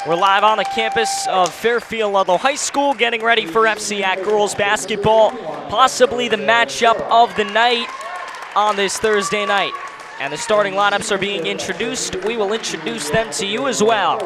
We're live on the campus of Fairfield Ludlowe High School, getting ready for FCIAC girls basketball, possibly the matchup of the night on this Thursday night. And the starting lineups are being introduced. We will introduce them to you as well.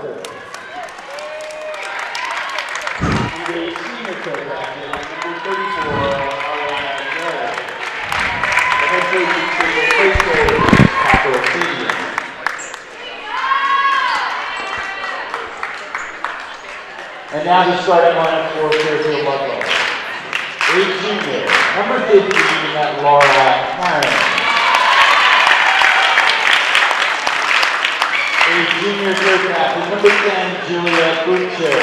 And now the starting lineup for Fairfield Ludlowe. A junior, number 15, Laura Clarence. A junior third captain, number 10, Julia Butcher.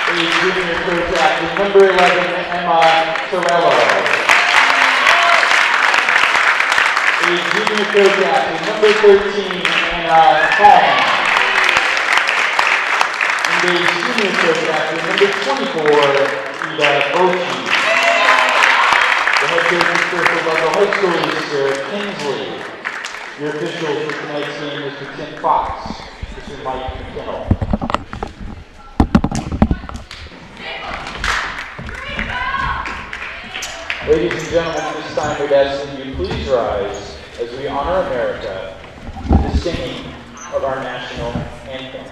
A junior third captain, number 11, Emma Torello. A junior third captain, number 13, Anna Palm. The senior third captain, number 24, Ida Ochi. The head coach of Fairfield Ludlowe High School is Sarah Kingsley. Your official for tonight's game is Tim Fox. This is Mike McKinnell. Ladies and gentlemen, at this time we'd ask that you please rise as we honor America with the singing of our national anthem.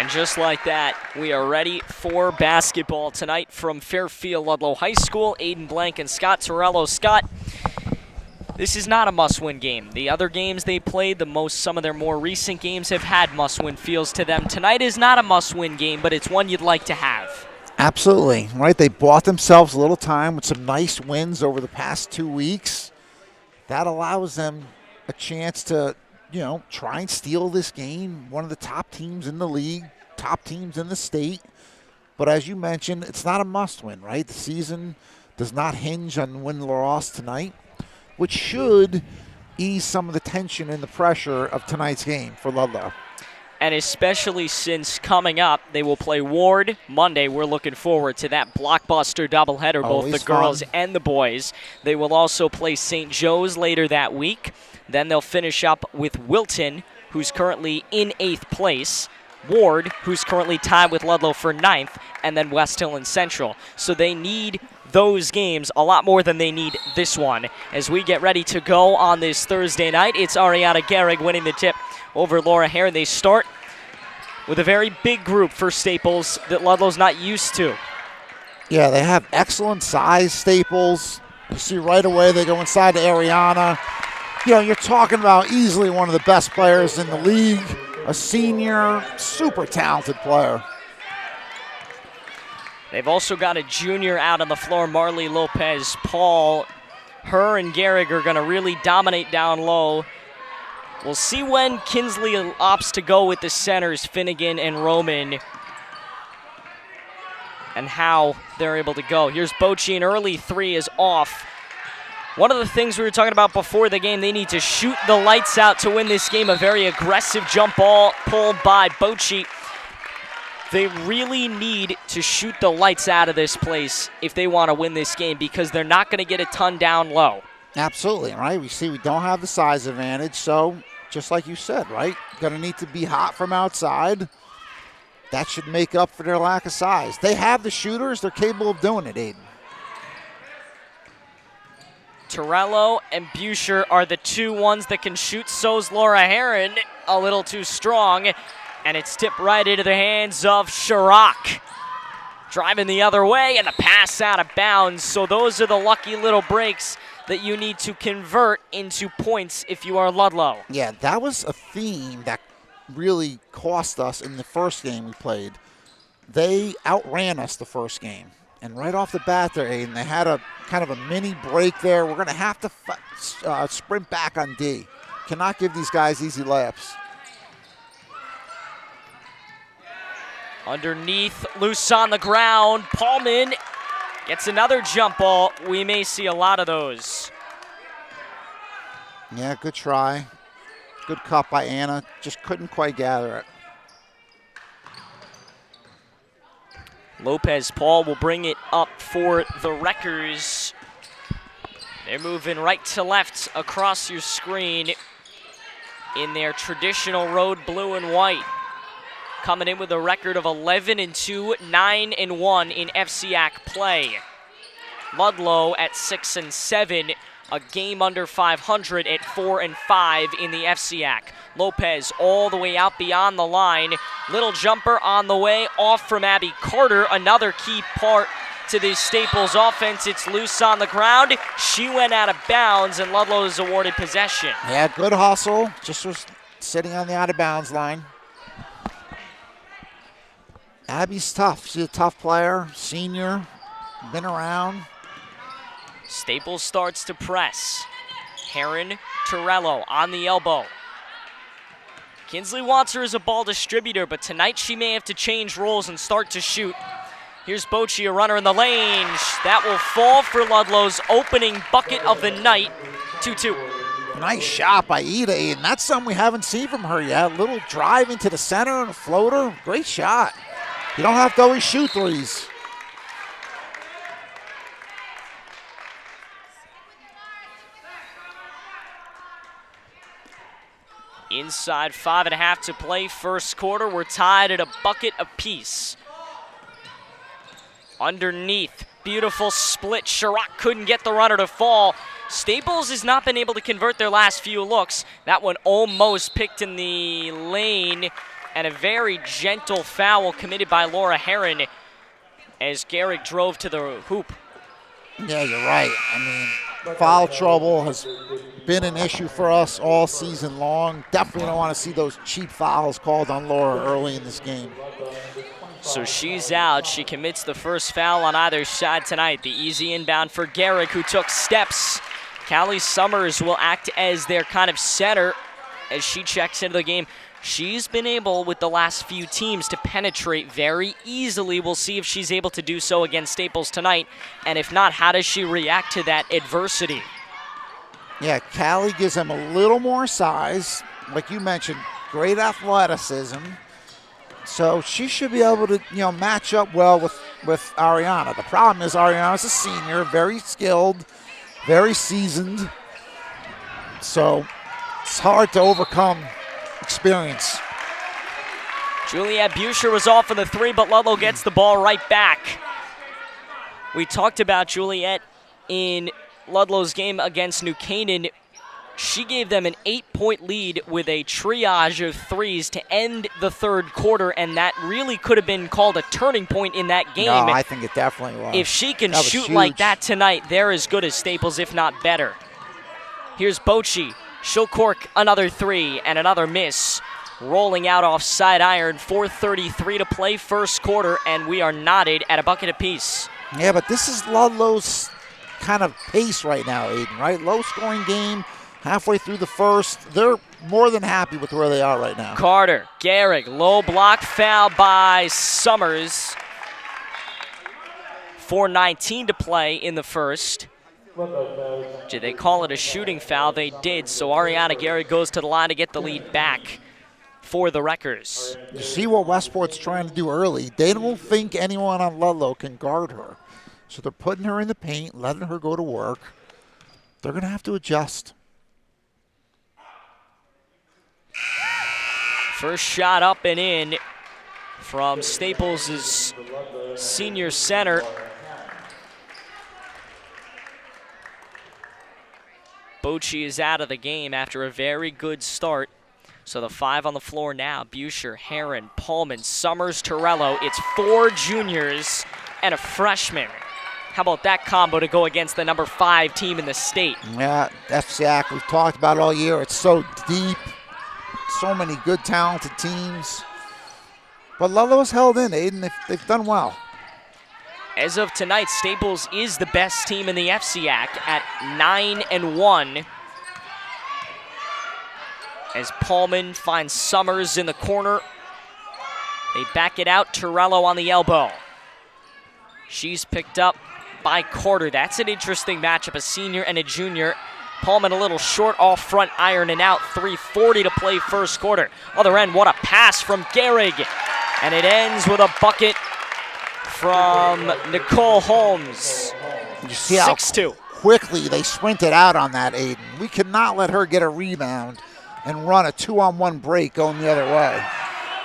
Just like that, we are ready for basketball tonight from Fairfield Ludlowe High School. Aiden Blank and Scott Torello. Scott, this is not a must-win game. The other games they played, some of their more recent games have had must-win feels to them. Tonight is not a must-win game, but it's one you'd like to have. Absolutely, right? They bought themselves a little time with some nice wins over the past 2 weeks. That allows them a chance to, try and steal this game. One of the top teams in the league, top teams in the state. But as you mentioned, it's not a must-win, right? The season does not hinge on win or loss tonight, which should ease some of the tension and the pressure of tonight's game for Ludlowe. And especially since coming up, they will play Ward Monday. We're looking forward to that blockbuster doubleheader, both the girls and the boys. They will also play St. Joe's later that week. Then they'll finish up with Wilton, who's currently in 8th place, Ward, who's currently tied with Ludlowe for 9th, and then West Hill and Central. So they need those games a lot more than they need this one. As we get ready to go on this Thursday night, it's Ariana Gehrig winning the tip over Laura Hare. They start with a very big group for Staples that Ludlow's not used to. Yeah, they have excellent size, Staples. You see right away they go inside to Ariana. You're talking about easily one of the best players in the league, a senior, super talented player. They've also got a junior out on the floor, Marley Lopez Paul. Her and Gehrig are going to really dominate down low. We'll see when Kinsley opts to go with the centers, Finnegan and Roman, and how they're able to go. Here's Bochy, an early three is off. One of the things we were talking about before the game, they need to shoot the lights out to win this game. A very aggressive jump ball pulled by Bochy. They really need to shoot the lights out of this place if they want to win this game, because they're not going to get a ton down low. Absolutely, right? We see we don't have the size advantage, so just like you said, right? Going to need to be hot from outside. That should make up for their lack of size. They have the shooters. They're capable of doing it, Aiden. Torello and Buescher are the two ones that can shoot. So's Laura Heron, a little too strong. And it's tipped right into the hands of Chirac. Driving the other way, and the pass out of bounds. So those are the lucky little breaks that you need to convert into points if you are Ludlowe. Yeah, that was a theme that really cost us in the first game we played. They outran us the first game. And right off the bat there, Aiden, they had a kind of a mini break there. We're going to have to sprint back on D. Cannot give these guys easy layups. Underneath, loose on the ground. Paulman gets another jump ball. We may see a lot of those. Yeah, good try. Good cut by Anna. Just couldn't quite gather it. Lopez Paul will bring it up for the Wreckers. They're moving right to left across your screen in their traditional road blue and white. Coming in with a record of 11-2, 9-1 in FCIAC play. Ludlowe at 6-7, a game under 500 at 4-5 in the FCIAC. Lopez all the way out beyond the line. Little jumper on the way off from Abby Carter. Another key part to the Staples offense. It's loose on the ground. She went out of bounds, and Ludlowe is awarded possession. Yeah, good hustle. Just was sitting on the out of bounds line. Abby's tough. She's a tough player, senior, been around. Staples starts to press. Heron, Torello on the elbow. Kinsley wants her as a ball distributor, but tonight she may have to change roles and start to shoot. Here's Bochy, a runner in the lane. That will fall for Ludlow's opening bucket of the night, 2-2. Nice shot by Ida, and that's something we haven't seen from her yet. Little drive into the center and a floater. Great shot. You don't have to always shoot threes. Inside 5.5 to play, first quarter. We're tied at a bucket apiece. Underneath, beautiful split. Chirac couldn't get the runner to fall. Staples has not been able to convert their last few looks. That one almost picked in the lane, and a very gentle foul committed by Laura Heron as Garrick drove to the hoop. Yeah, you're right. I mean, foul trouble has been an issue for us all season long. Definitely don't want to see those cheap fouls called on Laura early in this game. So she's out. She commits the first foul on either side tonight. The easy inbound for Garrick, who took steps. Callie Summers will act as their kind of center as she checks into the game. She's been able, with the last few teams, to penetrate very easily. We'll see if she's able to do so against Staples tonight. And if not, how does she react to that adversity? Yeah, Callie gives them a little more size. Like you mentioned, great athleticism. So she should be able to, match up well with Ariana. The problem is Ariana's a senior, very skilled, very seasoned. So it's hard to overcome experience. Juliette Buescher was off for the three, but Ludlowe gets the ball right back. We talked about Juliette in Ludlow's game against New Canaan. She gave them an 8-point lead with a triage of threes to end the third quarter, and that really could have been called a turning point in that game. No, I think it definitely was. If she can shoot huge. like that tonight, they're as good as Staples, if not better. Here's Bochy. She'll cork another three and another miss. Rolling out off side iron, 4:33 to play first quarter, and we are knotted at a bucket apiece. Yeah, but this is Ludlow's kind of pace right now, Aiden, right? Low-scoring game, halfway through the first. They're more than happy with where they are right now. Carter, Garrick, low block foul by Summers. 4:19 to play in the first. Did they call it a shooting foul? They did, so Ariana Garrick goes to the line to get the lead back. for the Wreckers. You see what Westport's trying to do early. They don't think anyone on Ludlowe can guard her. So they're putting her in the paint, letting her go to work. They're going to have to adjust. First shot up and in from Staples' senior center. Bochy is out of the game after a very good start. So the 5 on the floor now, Buescher, Heron, Pullman, Summers, Torello. It's 4 juniors and a freshman. How about that combo to go against the number 5 team in the state? Yeah, FCIAC, we've talked about it all year. It's so deep, so many good, talented teams. But Ludlowe's held in, Aiden. They've done well. As of tonight, Staples is the best team in the FCIAC at 9-1. As Pullman finds Summers in the corner. They back it out, Torello on the elbow. She's picked up by Carter. That's an interesting matchup, a senior and a junior. Pullman a little short off front, ironing out. 3:40 to play first quarter. Other end, what a pass from Gehrig. And it ends with a bucket from Nicole Holmes. You see how 6-2. quickly they sprinted out on that, Aiden. We cannot let her get a rebound and run a 2-on-1 break going the other way.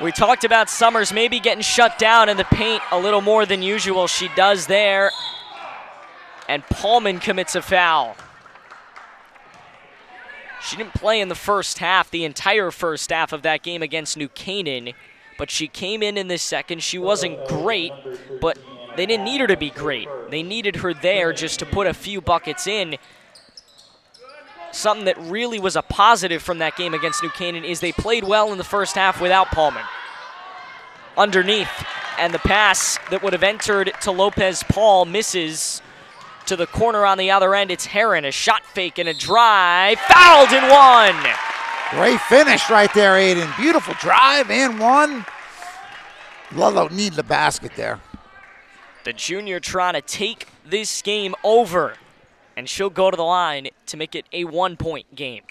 We talked about Summers maybe getting shut down in the paint a little more than usual. She does there. And Pullman commits a foul. She didn't play in the first half, the entire first half of that game against New Canaan, but she came in this second. She wasn't great, but they didn't need her to be great. They needed her there just to put a few buckets in. Something that really was a positive from that game against New Canaan is they played well in the first half without Pullman. Underneath, and the pass that would have entered to Lopez Paul misses to the corner on the other end. It's Heron, a shot fake and a drive, fouled and one. Great finish right there, Aiden. Beautiful drive and one. Ludlowe needed the basket there. The junior trying to take this game over, and she'll go to the line to make it a 1-point game.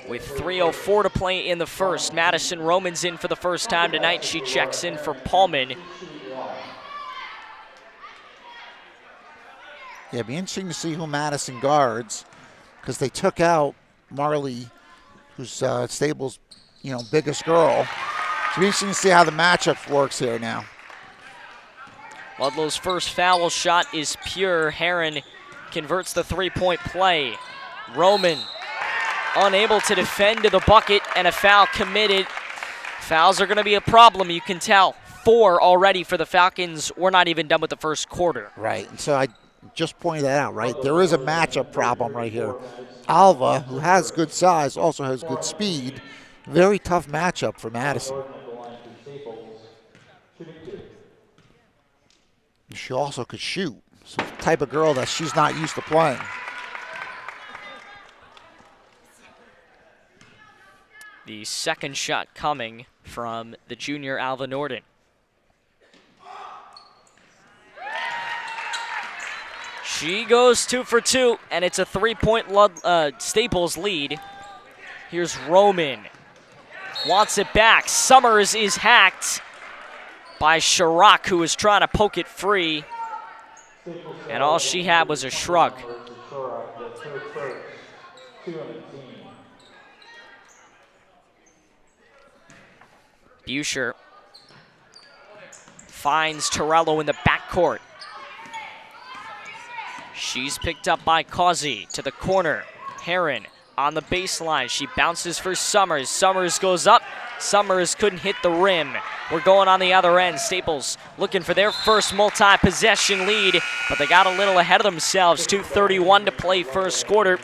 With 3:04 to play in the first, Madison Roman's in for the first time tonight. She checks in for Pullman. Yeah, it'd be interesting to see who Madison guards, because they took out Marley, who's Staples' biggest girl. It's be interesting to see how the matchup works here now. Ludlow's first foul shot is pure. Heron converts the three-point play. Roman unable to defend to the bucket, and a foul committed. Fouls are going to be a problem, you can tell. 4 already for the Falcons. We're not even done with the first quarter. Right, and so I just pointed that out, right? There is a matchup problem right here. Alva, who has good size, also has good speed. Very tough matchup for Madison. She also could shoot. So the type of girl that she's not used to playing. The second shot coming from the junior Alva Norden. She goes 2 for 2, and it's a 3-point Staples lead. Here's Roman. Wants it back. Summers is hacked by Chirac, who was trying to poke it free. And all she had was a shrug. Buescher finds Torello in the backcourt. She's picked up by Causey to the corner. Heron on the baseline. She bounces for Summers. Summers goes up. Summers couldn't hit the rim. We're going on the other end. Staples looking for their first multi-possession lead, but they got a little ahead of themselves. 2:31 to play first quarter.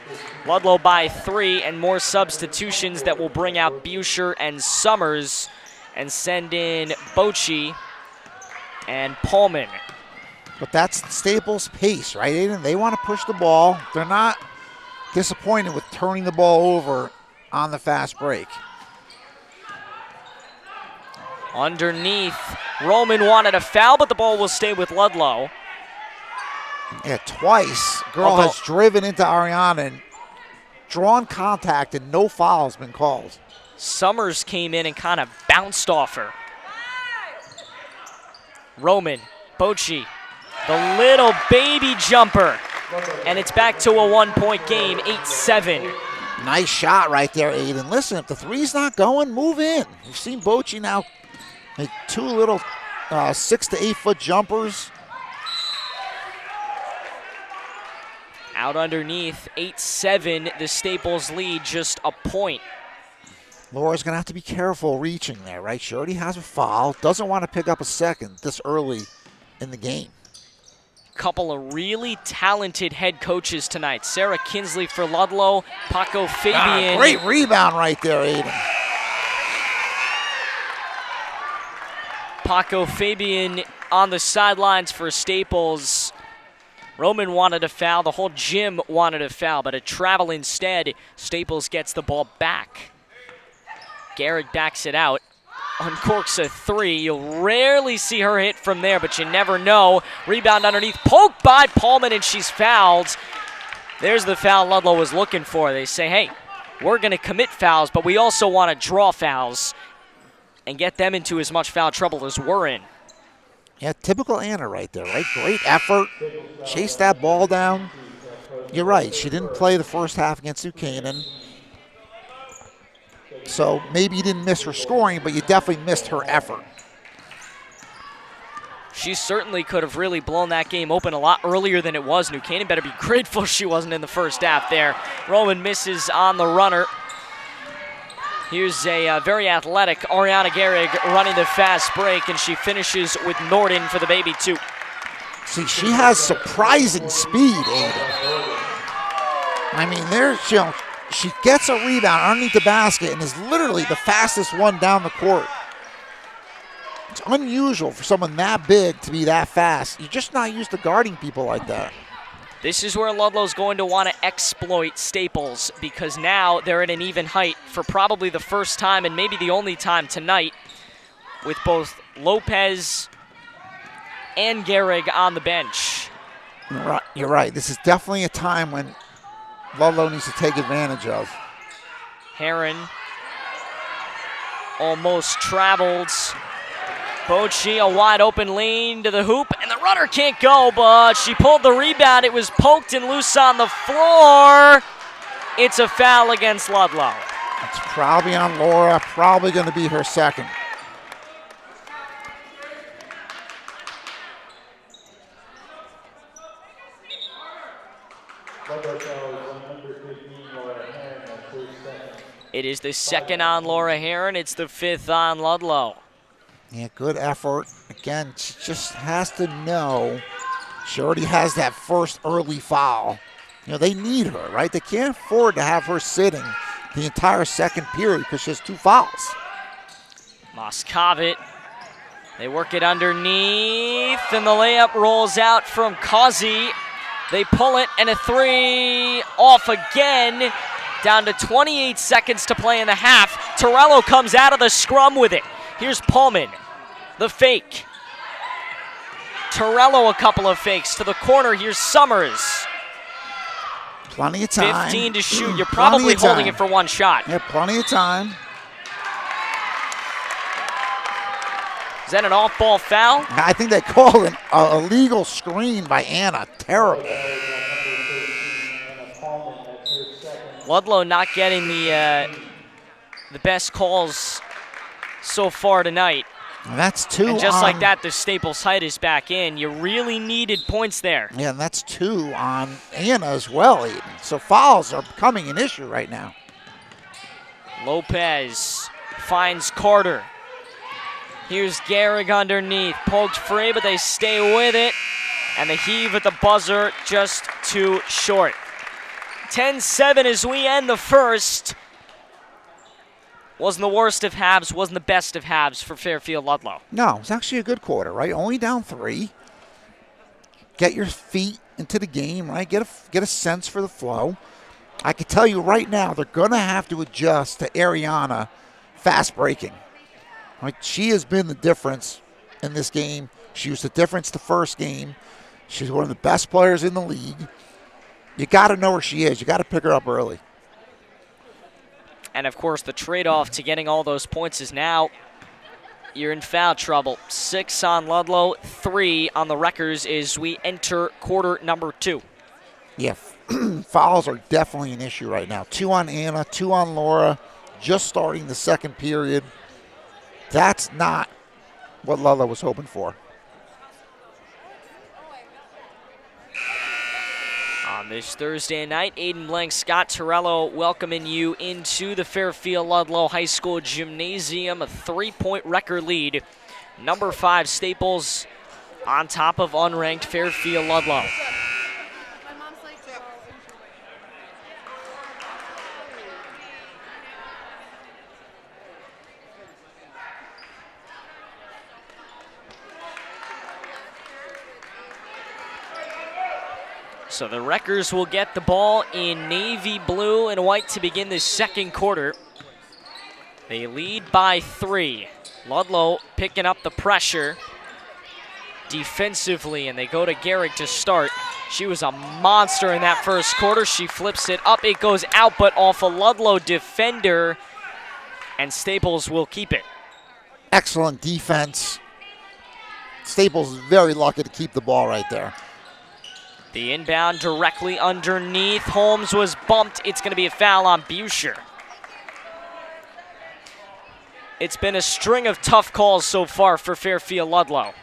Ludlowe by 3, and more substitutions that will bring out Buescher and Summers and send in Bochy and Pullman. But that's Staples' pace, right, Aiden? They want to push the ball. They're not disappointed with turning the ball over on the fast break. Underneath, Roman wanted a foul, but the ball will stay with Ludlowe. Yeah, twice. Girl has driven into Ariana and drawn contact and no foul has been called. Summers came in and kind of bounced off her. Roman, Bochy, the little baby jumper. And it's back to a 1-point game, 8-7. Nice shot right there, Aiden. Listen, if the three's not going, move in. You've seen Bochy now make 2 little 6 to 8 foot jumpers. Out underneath, 8-7, the Staples lead just a point. Laura's going to have to be careful reaching there, right? She already has a foul. Doesn't want to pick up a second this early in the game. Couple of really talented head coaches tonight. Sarah Kinsley for Ludlow, Paco Fabian. Great rebound right there, Aiden. Paco Fabian on the sidelines for Staples. Roman wanted a foul. The whole gym wanted a foul, but a travel instead. Staples gets the ball back. Garrick backs it out. Uncorks a 3. You'll rarely see her hit from there, but you never know. Rebound underneath, poked by Paulman, and she's fouled. There's the foul Ludlow was looking for. They say, hey, we're going to commit fouls, but we also want to draw fouls and get them into as much foul trouble as we're in. Yeah, typical Anna right there, right? Great effort. Chase that ball down. You're right. She didn't play the first half against Buchanan. So maybe you didn't miss her scoring, but you definitely missed her effort. She certainly could have really blown that game open a lot earlier than it was. New Canaan better be grateful she wasn't in the first half there. Roman misses on the runner. Here's a very athletic Ariana Gehrig running the fast break, and she finishes with Norden for the baby 2. See, she has surprising speed, Aiden. I mean, she gets a rebound underneath the basket and is literally the fastest one down the court. It's unusual for someone that big to be that fast. You're just not used to guarding people like that. This is where Ludlow's going to want to exploit Staples, because now they're at an even height for probably the first time and maybe the only time tonight, with both Lopez and Gehrig on the bench. You're right. This is definitely a time when Ludlow needs to take advantage of. Heron almost traveled. Bochy, a wide open lane to the hoop, and the runner can't go, but she pulled the rebound. It was poked and loose on the floor. It's a foul against Ludlow. It's probably on Laura, probably going to be her second. It is the second on Laura Heron. It's the 5th on Ludlow. Yeah, good effort. Again, she just has to know she already has that first early foul. You know, they need her, right? They can't afford to have her sitting the entire second period because she has 2 fouls. Moscovit, they work it underneath, and the layup rolls out from Causey. They pull it, and a 3 off again. Down to 28 seconds to play in the half. Torello comes out of the scrum with it. Here's Pullman, the fake. Torello, a couple of fakes to the corner. Here's Summers. Plenty of time. 15 to shoot. You're probably holding it for 1 shot. Yeah, plenty of time. Is that an off-ball foul? I think they called an illegal screen by Anna. Terrible. Ludlow not getting the best calls so far tonight. And that's 2 and just like that, the Staples height is back in. You really needed points there. Yeah, and that's 2 on Anna as well, Aiden. So fouls are becoming an issue right now. Lopez finds Carter. Here's Gehrig underneath. Poked free, but they stay with it. And the heave at the buzzer just too short. 10-7 as we end the first. Wasn't the worst of halves, wasn't the best of halves for Fairfield Ludlow. No, it's actually a good quarter, right? Only down 3. Get your feet into the game, right? Get a sense for the flow. I can tell you right now, they're going to have to adjust to Ariana fast breaking. Right? She has been the difference in this game. She was the difference the first game. She's one of the best players in the league. You got to know where she is. You got to pick her up early. And, of course, the trade-off to getting all those points is now you're in foul trouble. 6 on Ludlowe, 3 on the Wreckers as we enter quarter number 2. Yeah, fouls are definitely an issue right now. 2 on Anna, 2 on Laura, just starting the second period. That's not what Ludlowe was hoping for. On this Thursday night, Aiden Blank, Scott Torello welcoming you into the Fairfield Ludlowe High School Gymnasium. A 3-point record lead. Number 5 Staples on top of unranked Fairfield Ludlowe. So the Wreckers will get the ball in navy blue and white to begin the second quarter. They lead by 3. Ludlowe picking up the pressure defensively, and they go to Garrick to start. She was a monster in that first quarter. She flips it up. It goes out, but off a Ludlowe defender, and Staples will keep it. Excellent defense. Staples is very lucky to keep the ball right there. The inbound directly underneath. Holmes was bumped. It's going to be a foul on Buscher. It's been a string of tough calls so far for Fairfield Ludlowe.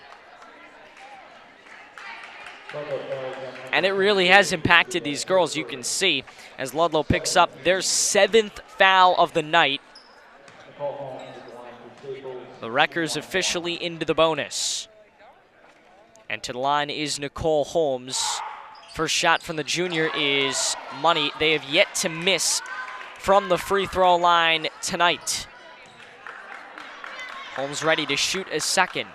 And it really has impacted these girls, you can see, as Ludlowe picks up their 7th foul of the night. The Wreckers officially into the bonus. And to the line is Nicole Holmes. First shot from the junior is money. They have yet to miss from the free throw line tonight. Holmes ready to shoot a second.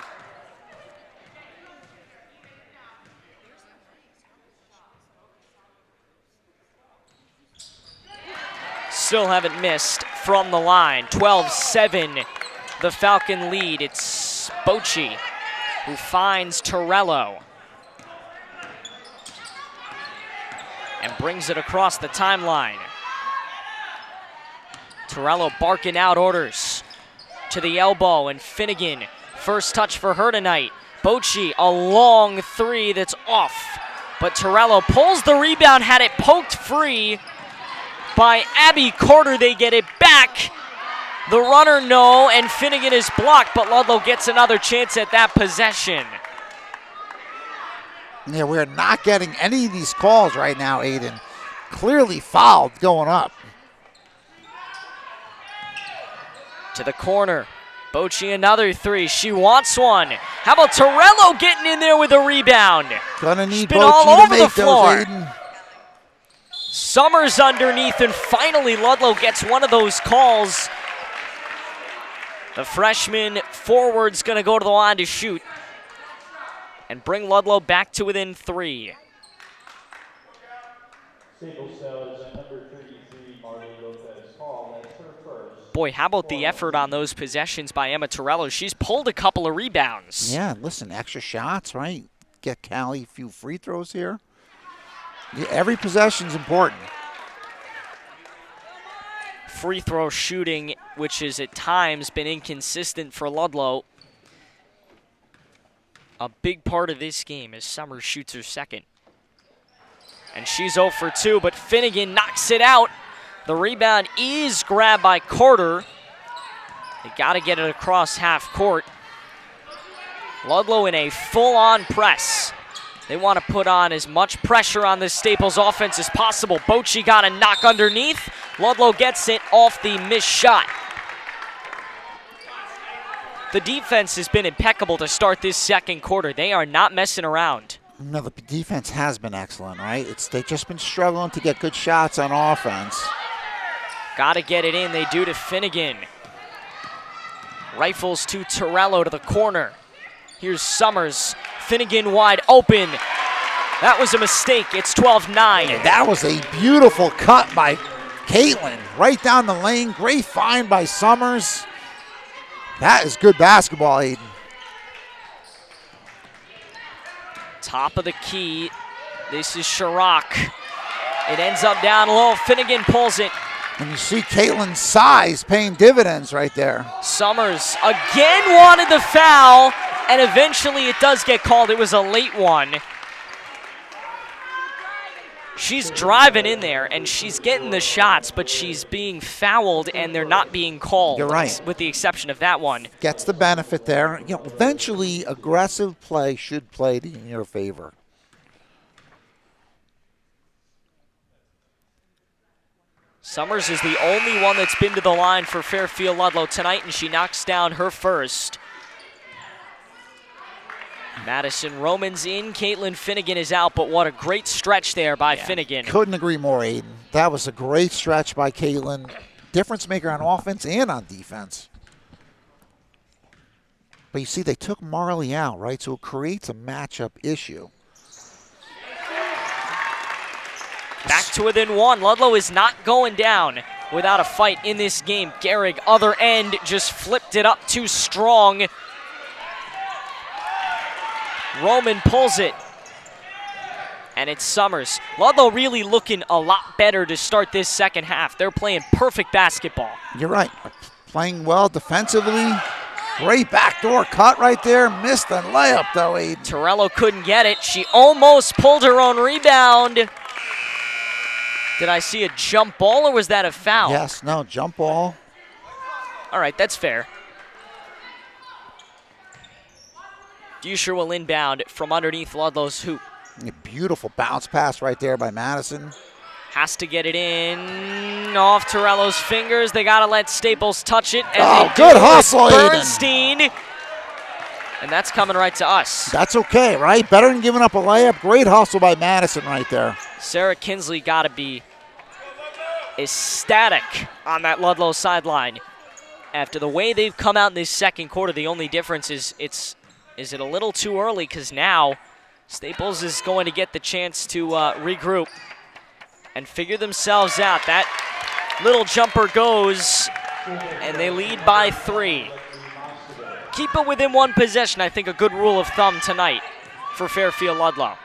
Still haven't missed from the line. 12-7, the Falcon lead. It's Bocci who finds Torello and brings it across the timeline. Torello barking out orders to the elbow, and Finnegan, first touch for her tonight. Bocci, a long 3 that's off, but Torello pulls the rebound, had it poked free by Abby Carter. They get it back. The runner, no, and Finnegan is blocked, but Ludlowe gets another chance at that possession. Yeah, we're not getting any of these calls right now, Aiden. Clearly fouled going up. To the corner. Bocci another 3. She wants one. How about Torello getting in there with a rebound? Gonna need Been Bocci all to over the make floor. those, Aiden. Summers underneath, and finally Ludlowe gets one of those calls. The freshman forward's going to go to the line to shoot and bring Ludlowe back to within 3. Boy, how about the effort on those possessions by Emma Torello? She's pulled a couple of rebounds. Yeah, listen, extra shots, right? Get Callie a few free throws here. Yeah, every possession's important. Free throw shooting, which has at times been inconsistent for Ludlowe. A big part of this game as Summers shoots her second. And she's 0 for 2, but Finnegan knocks it out. The rebound is grabbed by Carter. They got to get it across half court. Ludlowe in a full-on press. They want to put on as much pressure on this Staples offense as possible. Bocci got a knock underneath. Ludlowe gets it off the missed shot. The defense has been impeccable to start this second quarter. They are not messing around. No, the defense has been excellent, right? They've just been struggling to get good shots on offense. Got to get it in. They do to Finnegan. Rifles to Torello to the corner. Here's Summers. Finnegan wide open. That was a mistake. It's 12-9. That was a beautiful cut by Caitlin. Right down the lane. Great find by Summers. That is good basketball, Aiden. Top of the key. This is Chirac. It ends up down low. Finnegan pulls it. And you see Caitlin's size paying dividends right there. Summers again wanted the foul, and eventually it does get called. It was a late one. She's driving in there, and she's getting the shots, but she's being fouled, and they're not being called. You're right. With the exception of that one. Gets the benefit there. You know, eventually, aggressive play should play in your favor. Summers is the only one that's been to the line for Fairfield Ludlowe tonight, and she knocks down her first. Madison Roman's in, Caitlin Finnegan is out, but what a great stretch there by Finnegan. Couldn't agree more, Aiden. That was a great stretch by Caitlin. Difference maker on offense and on defense. But you see, they took Marley out, right? So it creates a matchup issue. Back to within one. Ludlow is not going down without a fight in this game. Gehrig, other end, just flipped it up too strong. Roman pulls it. And it's Summers. Ludlow really looking a lot better to start this second half. They're playing perfect basketball. You're right. Playing well defensively. Great backdoor cut right there. Missed the layup, though, Aiden. Torello couldn't get it. She almost pulled her own rebound. Did I see a jump ball, or was that a foul? Yes, no, jump ball. All right, that's fair. Dusher will inbound from underneath Ludlow's hoop. A beautiful bounce pass right there by Madison. Has to get it in off Torello's fingers. They got to let Staples touch it. And good hustle, Bernstein. Aiden. And that's coming right to us. That's okay, right? Better than giving up a layup. Great hustle by Madison right there. Sarah Kinsley got to be ecstatic on that Ludlow sideline. After the way they've come out in this second quarter, the only difference is it a little too early, because now Staples is going to get the chance to regroup and figure themselves out. That little jumper goes, and they lead by 3. Keep it within one possession, I think a good rule of thumb tonight for Fairfield Ludlowe.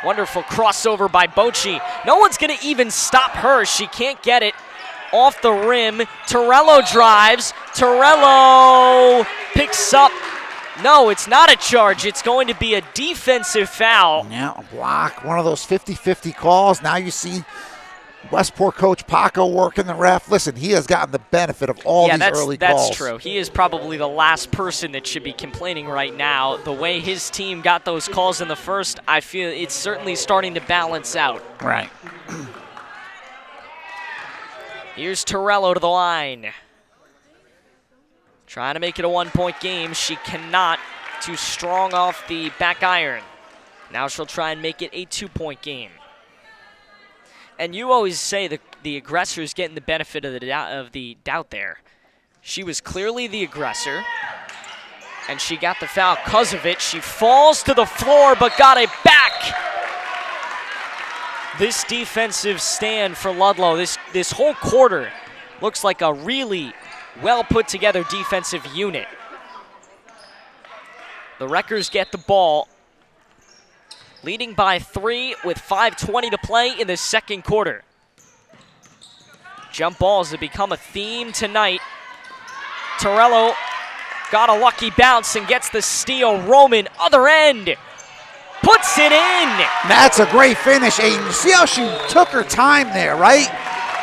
Wonderful crossover by Bocci. No one's going to even stop her. She can't get it off the rim. Torello drives. Torello picks up. No, it's not a charge. It's going to be a defensive foul. Yeah, a block. One of those 50-50 calls. Now you see Westport coach Paco working the ref. Listen, he has gotten the benefit of all these early calls. That's true. He is probably the last person that should be complaining right now. The way his team got those calls in the first, I feel it's certainly starting to balance out. Right. Here's Torello to the line. Trying to make it a one-point game. She cannot. Too strong off the back iron. Now she'll try and make it a 2-point game. And you always say that the aggressor is getting the benefit of the doubt there. She was clearly the aggressor, and she got the foul because of it. She falls to the floor, but got it back. This defensive stand for Ludlow, this whole quarter looks like a really well put together defensive unit. The Wreckers get the ball, leading by 3 with 5:20 to play in the second quarter. Jump balls have become a theme tonight. Torello got a lucky bounce and gets the steal. Roman, other end, puts it in. That's a great finish, Aiden. You see how she took her time there, right?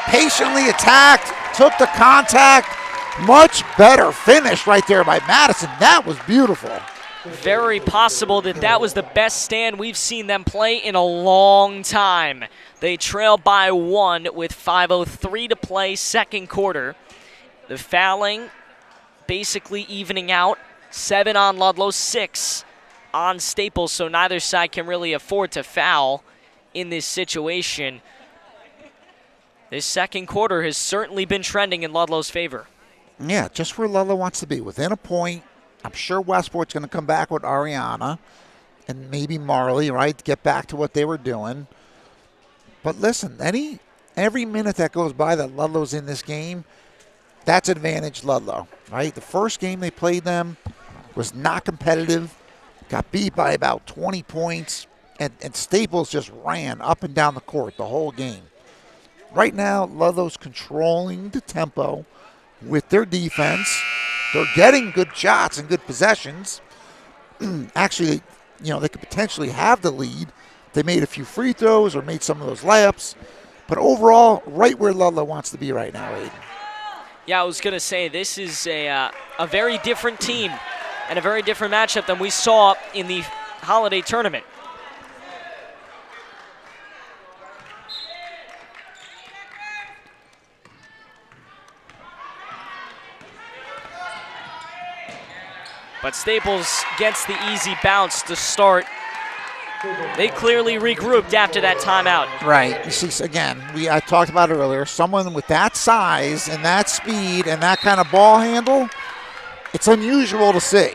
Patiently attacked, took the contact. Much better finish right there by Madison. That was beautiful. Very possible that was the best stand we've seen them play in a long time. They trail by 1 with 5:03 to play, second quarter. The fouling basically evening out. 7 on Ludlow, 6 on Staples, so neither side can really afford to foul in this situation. This second quarter has certainly been trending in Ludlow's favor. Yeah, just where Ludlow wants to be, within a point. I'm sure Westport's going to come back with Ariana and maybe Marley, right, to get back to what they were doing. But listen, every minute that goes by that Ludlow's in this game, that's advantage Ludlow, right? The first game they played them was not competitive, got beat by about 20 points, and Staples just ran up and down the court the whole game. right now, Ludlow's controlling the tempo with their defense. They're getting good shots and good possessions. Actually, they could potentially have the lead. They made a few free throws or made some of those layups. But overall, right where Ludlow wants to be right now, Aiden. Yeah, I was going to say, this is a very different team and a very different matchup than we saw in the holiday tournament. But Staples gets the easy bounce to start. They clearly regrouped after that timeout. Right. You see, again, I talked about it earlier. Someone with that size and that speed and that kind of ball handle, it's unusual to see.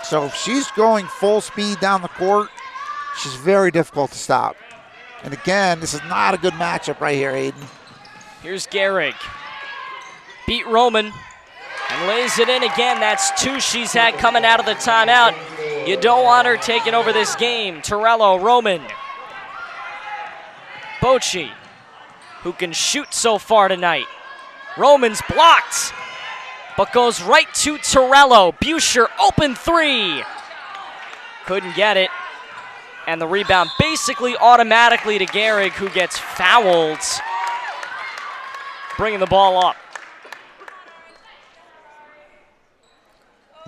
So if she's going full speed down the court, she's very difficult to stop. And again, this is not a good matchup right here, Aiden. Here's Gehrig. Beat Roman. And lays it in again. That's 2 she's had coming out of the timeout. You don't want her taking over this game. Torello, Roman. Bocci, who can shoot so far tonight. Roman's blocked, but goes right to Torello. Buescher, open 3. Couldn't get it. And the rebound basically automatically to Gehrig, who gets fouled. Bringing the ball up.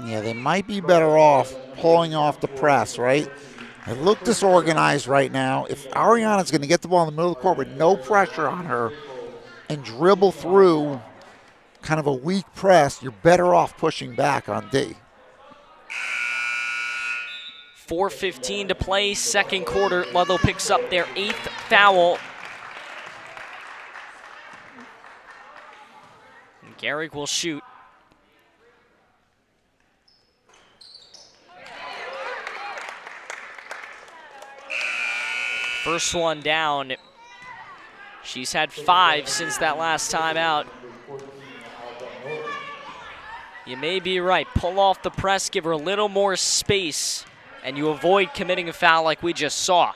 Yeah, they might be better off pulling off the press, right? They look disorganized right now. If Ariana's going to get the ball in the middle of the court with no pressure on her and dribble through kind of a weak press, you're better off pushing back on D. 4:15 to play, second quarter. Ludlow picks up their 8th foul. And Gehrig will shoot. First one down. She's had 5 since that last time out. You may be right. Pull off the press, give her a little more space, and you avoid committing a foul like we just saw.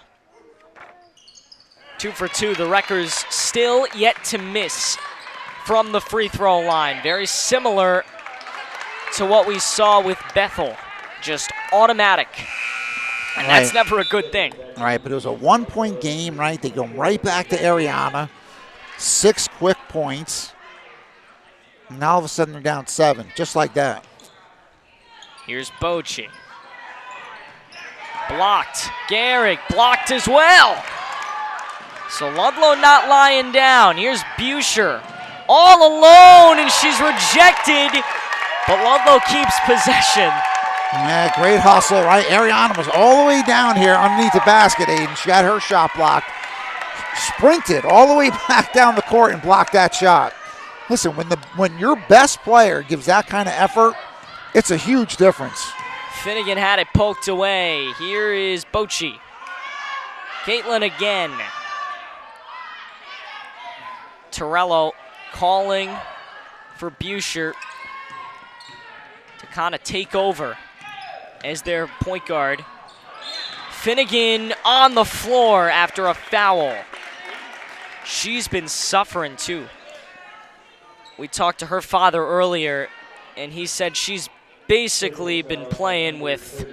2 for 2. The Wreckers still yet to miss from the free throw line. Very similar to what we saw with Bethel. Just automatic. And that's never a good thing. Right, but it was a 1-point game, right? They go right back to Ariana. 6 quick points. And now all of a sudden they're down 7, just like that. Here's Bocci. Blocked. Gehrig blocked as well. So Ludlow not lying down. Here's Buescher. All alone, and she's rejected. But Ludlow keeps possession. Yeah, great hustle, right? Ariana was all the way down here underneath the basket, Aiden. She got her shot blocked. Sprinted all the way back down the court and blocked that shot. Listen, when your best player gives that kind of effort, it's a huge difference. Finnegan had it poked away. Here is Bocci. Caitlin again. Torello calling for Buescher to kind of take over as their point guard. Finnegan on the floor after a foul. She's been suffering too. We talked to her father earlier, and he said she's basically been playing with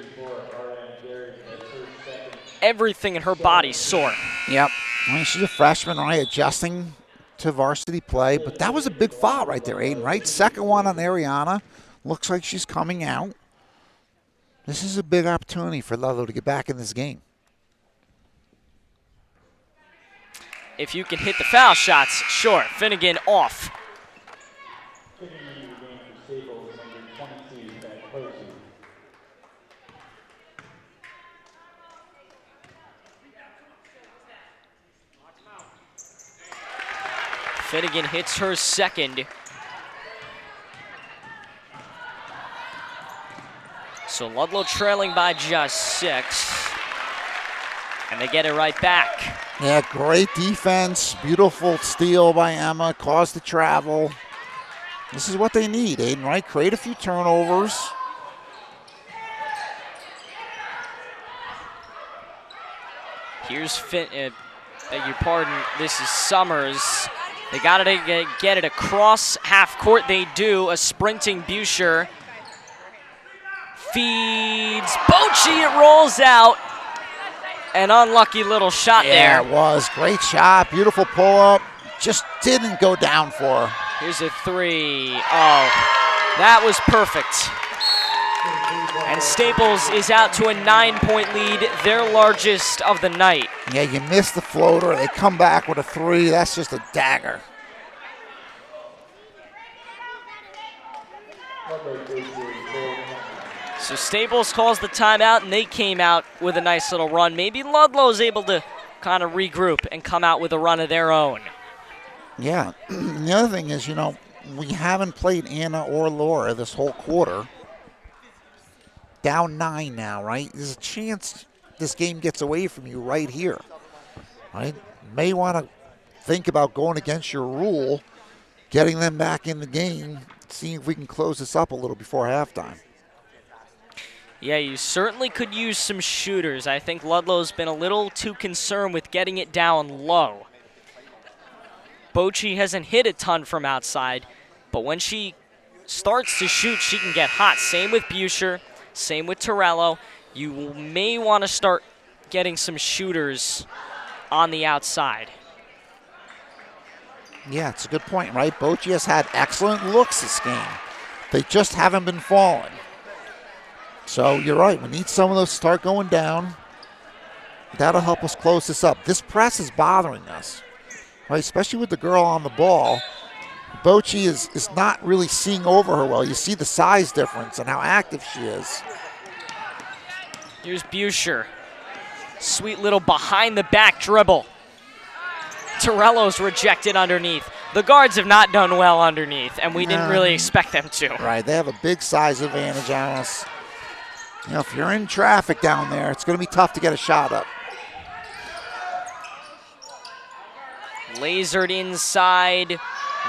everything in her body sore. Yep. I mean, she's a freshman, right, adjusting to varsity play, but that was a big foul right there, Aiden, right? Second one on Ariana. Looks like she's coming out. This is a big opportunity for Ludlow to get back in this game. If you can hit the foul shots, sure. Finnegan off. Finnegan hits her second. So Ludlow trailing by just 6. And they get it right back. Yeah, great defense. Beautiful steal by Emma. Caused the travel. This is what they need, Aiden, right? Create a few turnovers. Here's Beg your pardon, this is Summers. They got to get it across half court. They do. A sprinting Buescher feeds Bochy. It rolls out. An unlucky little shot there. Yeah, it was. Great shot. Beautiful pull-up. Just didn't go down for her. Here's a three. Oh, that was perfect. And Staples is out to a 9-point lead, their largest of the night. Yeah, you missed the floater. They come back with a three. That's just a dagger. So Staples calls the timeout, and they came out with a nice little run. Maybe Ludlow's able to kind of regroup and come out with a run of their own. Yeah. The other thing is, you know, we haven't played Anna or Laura this whole quarter. Down 9 now, right? There's a chance this game gets away from you right here, right? May want to think about going against your rule, getting them back in the game, seeing if we can close this up a little before halftime. Yeah, you certainly could use some shooters. I think Ludlow's been a little too concerned with getting it down low. Bochy hasn't hit a ton from outside, but when she starts to shoot, she can get hot. Same with Buescher, same with Torello. You may want to start getting some shooters on the outside. Yeah, it's a good point, right? Bochy has had excellent looks this game. They just haven't been falling. So you're right, we need some of those to start going down. That'll help us close this up. This press is bothering us, right? Especially with the girl on the ball. Bochy is not really seeing over her well. You see the size difference and how active she is. Here's Buescher. Sweet little behind the back dribble. Torello's rejected underneath. The guards have not done well underneath, and we didn't really expect them to. Right, they have a big size advantage on us. You know, if you're in traffic down there, it's going to be tough to get a shot up. Lasered inside,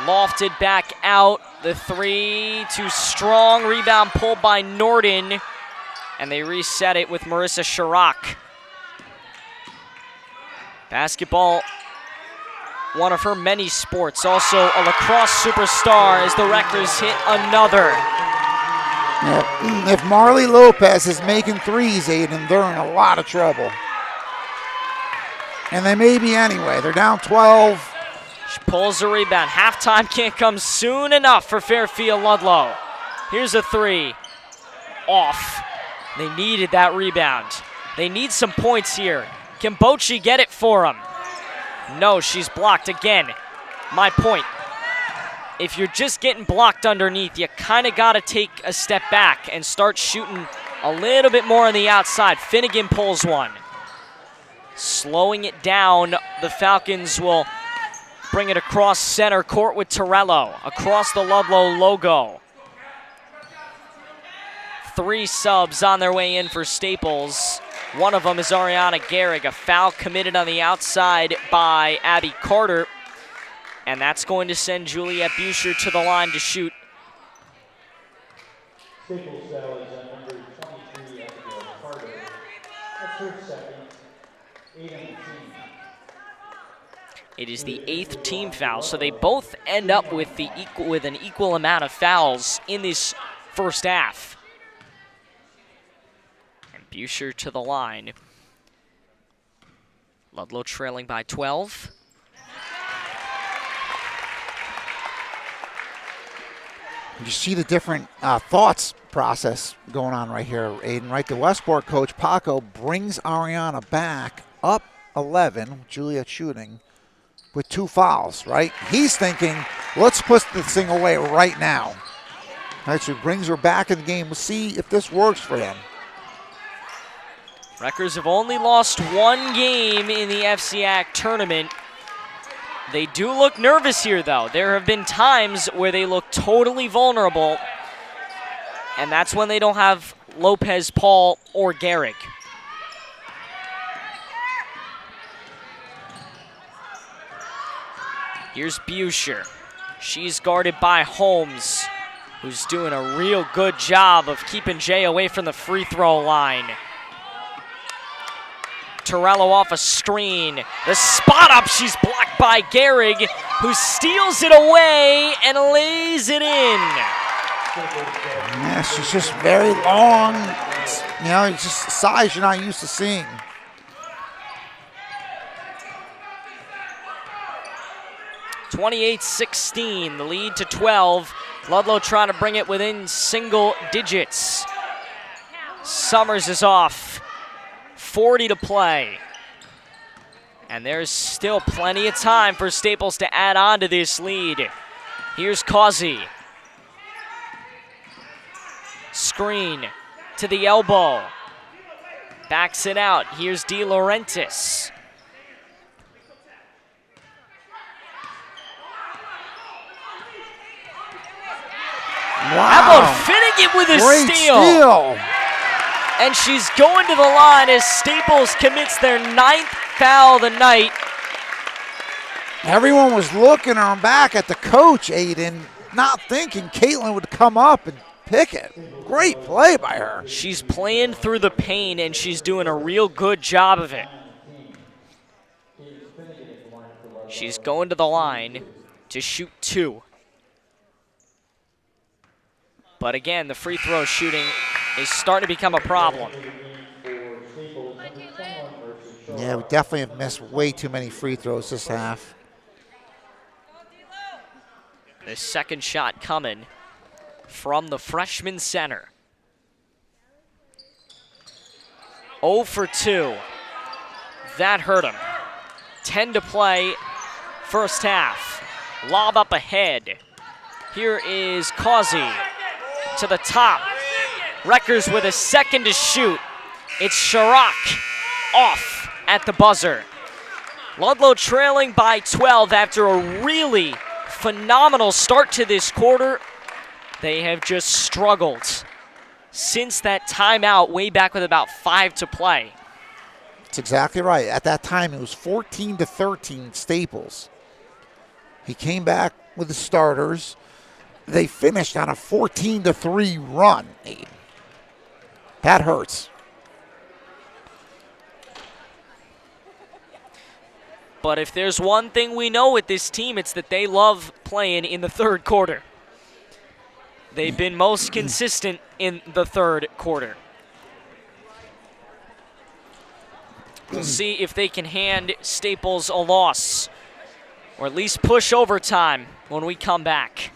lofted back out. The three, too strong. Rebound pulled by Norden, and they reset it with Marissa Chirac. Basketball, one of her many sports. Also a lacrosse superstar as the Rectors hit another. Yeah, if Marley Lopez is making threes, Aiden, they're in a lot of trouble. And they may be anyway. They're down 12. She pulls the rebound. Halftime can't come soon enough for Fairfield Ludlowe. Here's a three. Off. They needed that rebound. They need some points here. Can Bochy get it for them? No, she's blocked again. My point. If you're just getting blocked underneath, you kind of got to take a step back and start shooting a little bit more on the outside. Finnegan pulls one. Slowing it down, the Falcons will bring it across center court with Torello, across the Ludlowe logo. Three subs on their way in for Staples. One of them is Ariana Gehrig, a foul committed on the outside by Abby Carter. And that's going to send Juliette Buescher to the line to shoot. Staples foul is on number 23, Abigail Carter. That's her second. 8 on the team. It is the 8th team foul, so they both end up with an equal amount of fouls in this first half. And Buescher to the line. Ludlowe trailing by 12. You see the different thoughts process going on right here, Aiden, right? The Westport coach, Paco, brings Ariana back up 11, Juliette shooting, with 2 fouls, right? He's thinking, let's put this thing away right now. Right, so he brings her back in the game. We'll see if this works for him. Rutgers have only lost 1 game in the FCIAC tournament. They do look nervous here, though. There have been times where they look totally vulnerable, and that's when they don't have Lopez, Paul, or Gehrig. Here's Buescher. She's guarded by Holmes, who's doing a real good job of keeping Jay away from the free throw line. Torello off a screen. The spot up, she's blocked by Gehrig, who steals it away and lays it in. Yeah, she's just very long. It's just a size you're not used to seeing. (28-16), the lead to 12. Ludlowe trying to bring it within single digits. Summers is off. 40 to play. And there's still plenty of time for Staples to add on to this lead. Here's Causey. Screen to the elbow. Backs it out. Here's De Laurentiis. Wow. How about Finnegan with a Great steal? And she's going to the line as Staples commits their 9th foul of the night. Everyone was looking on back at the coach, Aiden, not thinking Caitlin would come up and pick it. Great play by her. She's playing through the pain, and she's doing a real good job of it. She's going to the line to shoot 2. But again, the free throw shooting is starting to become a problem. Yeah, we definitely have missed way too many free throws this half. The second shot coming from the freshman center. 0 for 2. That hurt him. 10 to play, first half. Lob up ahead. Here is Causey to the top. Reckers with a second to shoot. It's Chirac off at the buzzer. Ludlowe trailing by 12 after a really phenomenal start to this quarter. They have just struggled since that timeout way back with about 5 to play. That's exactly right. At that time, it was 14-13 Staples. He came back with the starters. They finished on a 14-3 run. That hurts. But if there's one thing we know with this team, it's that they love playing in the third quarter. They've been most consistent in the third quarter. We'll see if they can hand Staples a loss, or at least push overtime when we come back.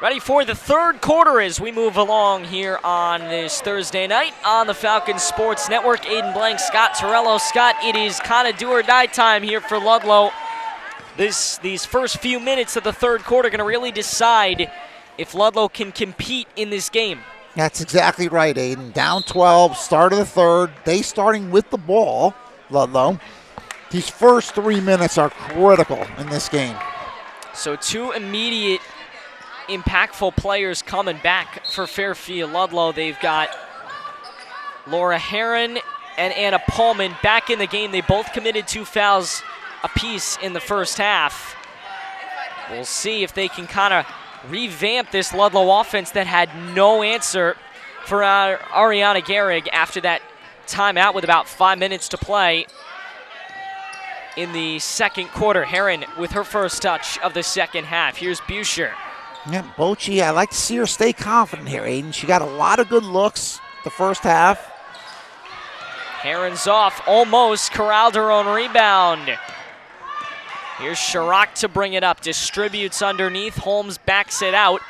Ready for the third quarter as we move along here on this Thursday night on the Falcons Sports Network. Aiden Blank, Scott Torello. Scott, it is kind of do or die time here for Ludlowe. These first few minutes of the third quarter are going to really decide if Ludlowe can compete in this game. That's exactly right, Aiden. Down 12, start of the third. They starting with the ball, Ludlowe. These first 3 minutes are critical in this game. So two immediate impactful players coming back for Fairfield Ludlowe. They've got Laura Herron and Anna Pullman back in the game. They both committed 2 fouls apiece in the first half. We'll see if they can kind of revamp this Ludlowe offense that had no answer for Ariana Gehrig after that timeout with about 5 minutes to play in the second quarter. Herron with her first touch of the second half. Here's Buscher. Yeah, Bochy, I like to see her stay confident here, Aiden. She got a lot of good looks the first half. Herron's off, almost corralled her own rebound. Here's Chirac to bring it up, distributes underneath. Holmes backs it out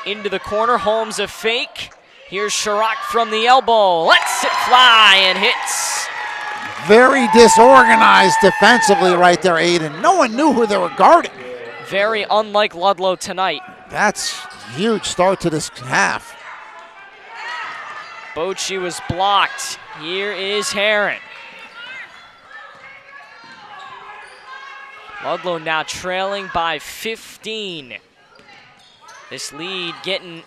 into the corner. Holmes a fake. Here's Chirac from the elbow, lets it fly and hits. Very disorganized defensively right there, Aiden. No one knew who they were guarding. Very unlike Ludlowe tonight. That's a huge start to this half. Bochy was blocked. Here is Herron. Ludlowe now trailing by 15. This mountain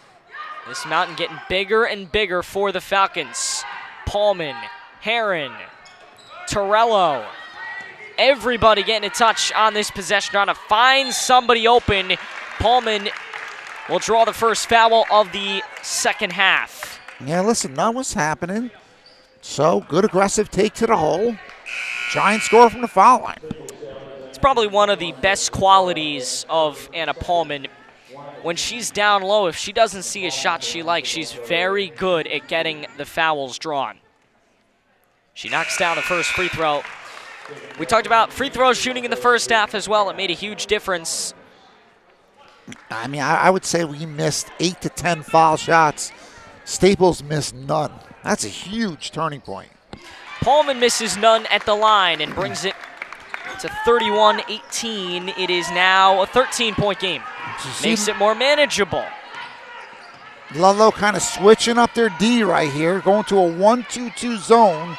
getting bigger and bigger for the Falcons. Pullman, Herron, Torello. Everybody getting a touch on this possession, trying to find somebody open. Pullman will draw the first foul of the second half. Yeah, listen, none was happening. So, good aggressive take to the hole. Giant score from the foul line. It's probably one of the best qualities of Anna Pullman. When she's down low, if she doesn't see a shot she likes, she's very good at getting the fouls drawn. She knocks down the first free throw. We talked about free throws shooting in the first half as well. It made a huge difference. I mean, I would say we missed 8 to 10 foul shots. Staples missed none. That's a huge turning point. Pullman misses none at the line and brings it to 31-18. It is now a 13-point game. Makes it more manageable. Ludlowe kind of switching up their D right here, going to a 1-2-2 zone.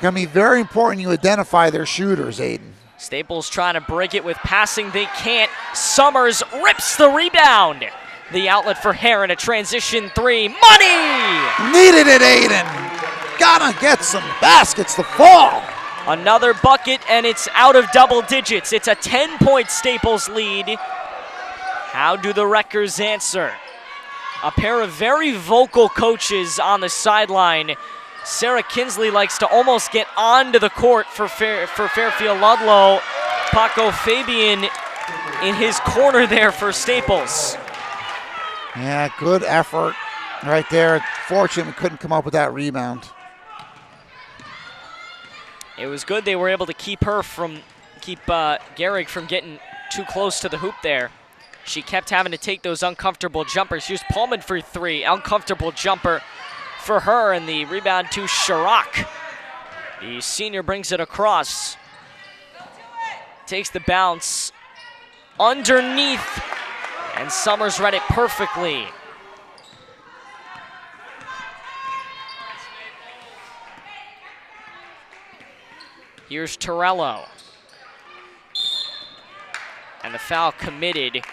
Going to be very important you identify their shooters, Aiden. Staples trying to break it with passing. They can't. Summers rips the rebound. The outlet for Herron, a transition three. Money! Needed it, Aiden. Gotta get some baskets to fall. Another bucket, and it's out of double digits. It's a 10-point Staples lead. How do the Wreckers answer? A pair of very vocal coaches on the sideline. Sarah Kinsley likes to almost get onto the court for Fairfield Ludlowe. Paco Fabian in his corner there for Staples. Yeah, good effort right there. Fortunately, couldn't come up with that rebound. It was good they were able to keep Gehrig from getting too close to the hoop there. She kept having to take those uncomfortable jumpers. Here's Pullman for three. Uncomfortable jumper for her, and the rebound to Chirac. The senior brings it across. Takes the bounce underneath, and Summers read it perfectly. Here's Torello. And the foul committed.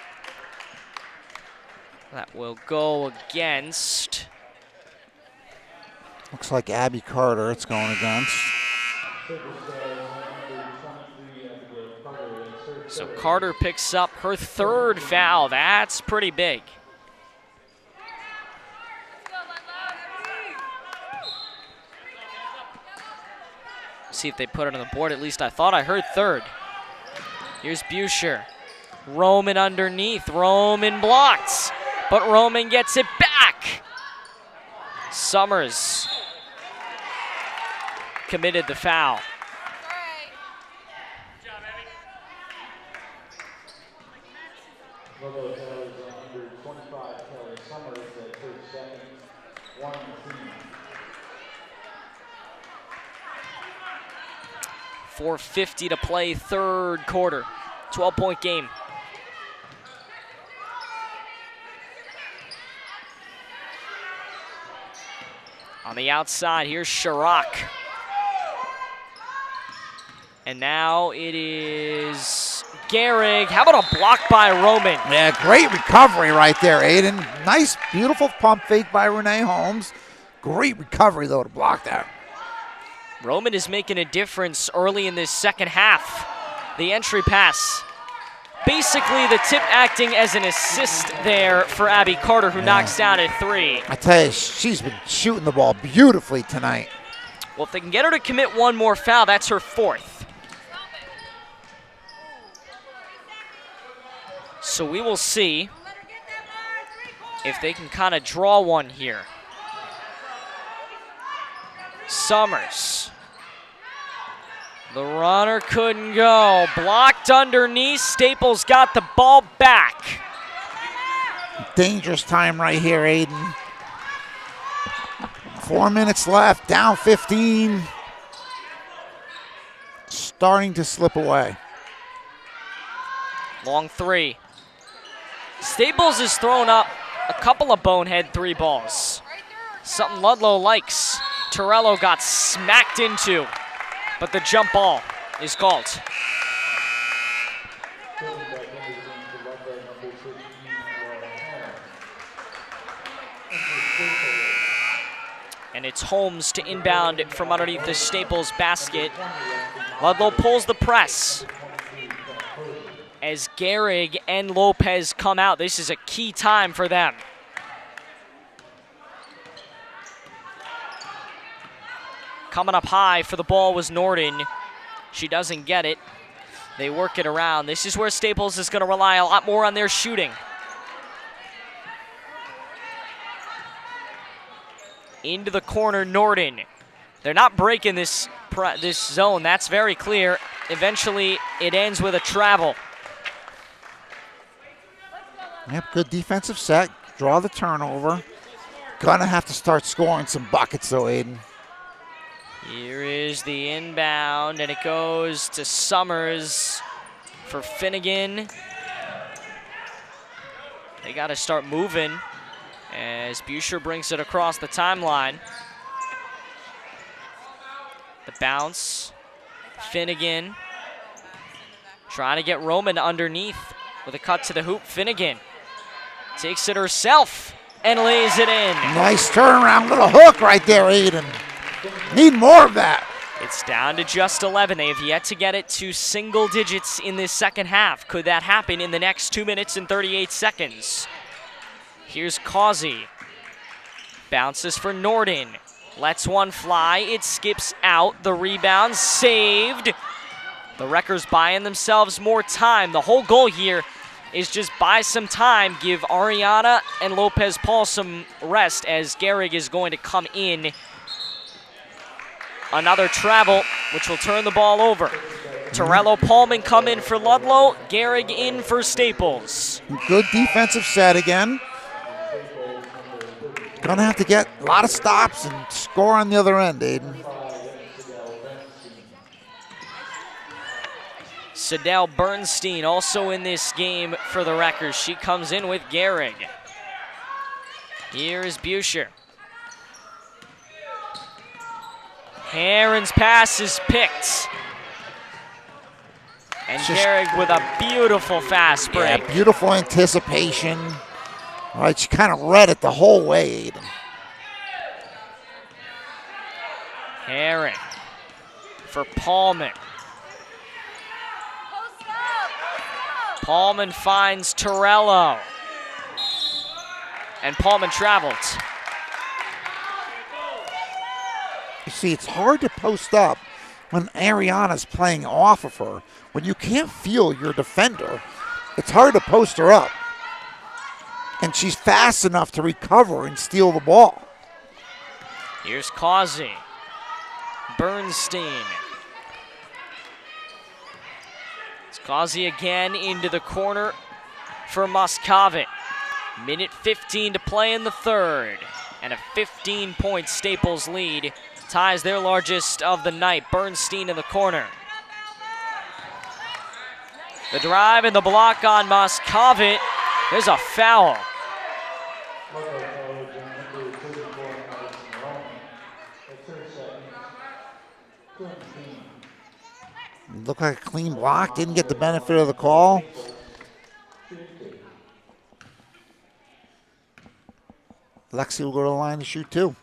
That will go against. Looks like Abby Carter it's going against. So Carter picks up her third foul. That's pretty big. See if they put it on the board. At least I thought I heard third. Here's Buscher. Roman underneath. Roman blocked. But Roman gets it back. Summers committed the foul. 25, Kelly Summers at 32nd, 1 team. 4:50 to play, third quarter. 12-point game. On the outside, here's Chirac. And now it is Gehrig. How about a block by Roman? Yeah, great recovery right there, Aiden. Nice, beautiful pump fake by Renee Holmes. Great recovery, though, to block that. Roman is making a difference early in this second half. The entry pass. Basically, the tip acting as an assist there for Abby Carter, who knocks down a three. I tell you, she's been shooting the ball beautifully tonight. Well, if they can get her to commit one more foul, that's her fourth. So we will see if they can kind of draw one here. Summers. The runner couldn't go. Blocked underneath. Staples got the ball back. Dangerous time right here, Aiden. 4 minutes left, down 15. Starting to slip away. Long three. Staples has thrown up a couple of bonehead three balls. Something Ludlowe likes. Torello got smacked into, but the jump ball is called. And it's Holmes to inbound from underneath the Staples basket. Ludlowe pulls the press as Gehrig and Lopez come out. This is a key time for them. Coming up high for the ball was Norden. She doesn't get it. They work it around. This is where Staples is going to rely a lot more on their shooting. Into the corner, Norden. They're not breaking this zone. That's very clear. Eventually, it ends with a travel. Yep, good defensive set. Draw the turnover. Gonna have to start scoring some buckets, though, Aiden. Here is the inbound, and it goes to Summers for Finnegan. They got to start moving as Buescher brings it across the timeline. The bounce. Finnegan trying to get Roman underneath with a cut to the hoop. Finnegan takes it herself and lays it in. Nice turnaround, little hook right there, Aiden. Need more of that. It's down to just 11. They have yet to get it to single digits in this second half. Could that happen in the next 2 minutes and 38 seconds? Here's Causey. Bounces for Norden. Lets one fly. It skips out. The rebound saved. The Wreckers buying themselves more time. The whole goal here is just buy some time. Give Ariana and Lopez Paul some rest as Gehrig is going to come in. Another travel, which will turn the ball over. Torello Paulman come in for Ludlowe. Gehrig in for Staples. Good defensive set again. Gonna have to get a lot of stops and score on the other end, Aiden. Sadell Bernstein also in this game for the Wreckers. She comes in with Gehrig. Here is Buescher. Heron's pass is picked. And Gehrig with a beautiful fast break. Yeah, beautiful anticipation. All right, she kind of read it the whole way, Aiden. Heron for Paulman. Paulman finds Torello. And Paulman traveled. You see, it's hard to post up when Ariana's playing off of her. When you can't feel your defender, it's hard to post her up. And she's fast enough to recover and steal the ball. Here's Causey. Bernstein. It's Causey again into the corner for Moscovit. Minute 15 to play in the third. And a 15-point Staples lead ties their largest of the night. Bernstein in the corner. The drive and the block on Moscovit. There's a foul. Looked like a clean block, didn't get the benefit of the call. Lexi will go to the line to shoot too.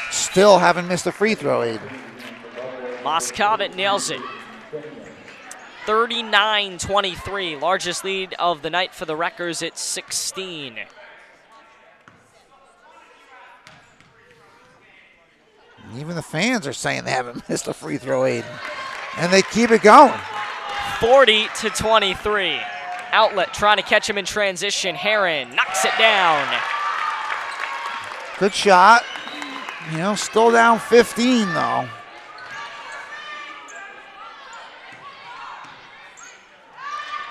Still haven't missed a free throw, Aiden. Moscovit nails it. 39-23, largest lead of the night for the Wreckers at 16. Even the fans are saying they haven't missed a free throw, Aiden. And they keep it going. 40-23. Outlet trying to catch him in transition. Heron knocks it down. Good shot. You know, still down 15 though.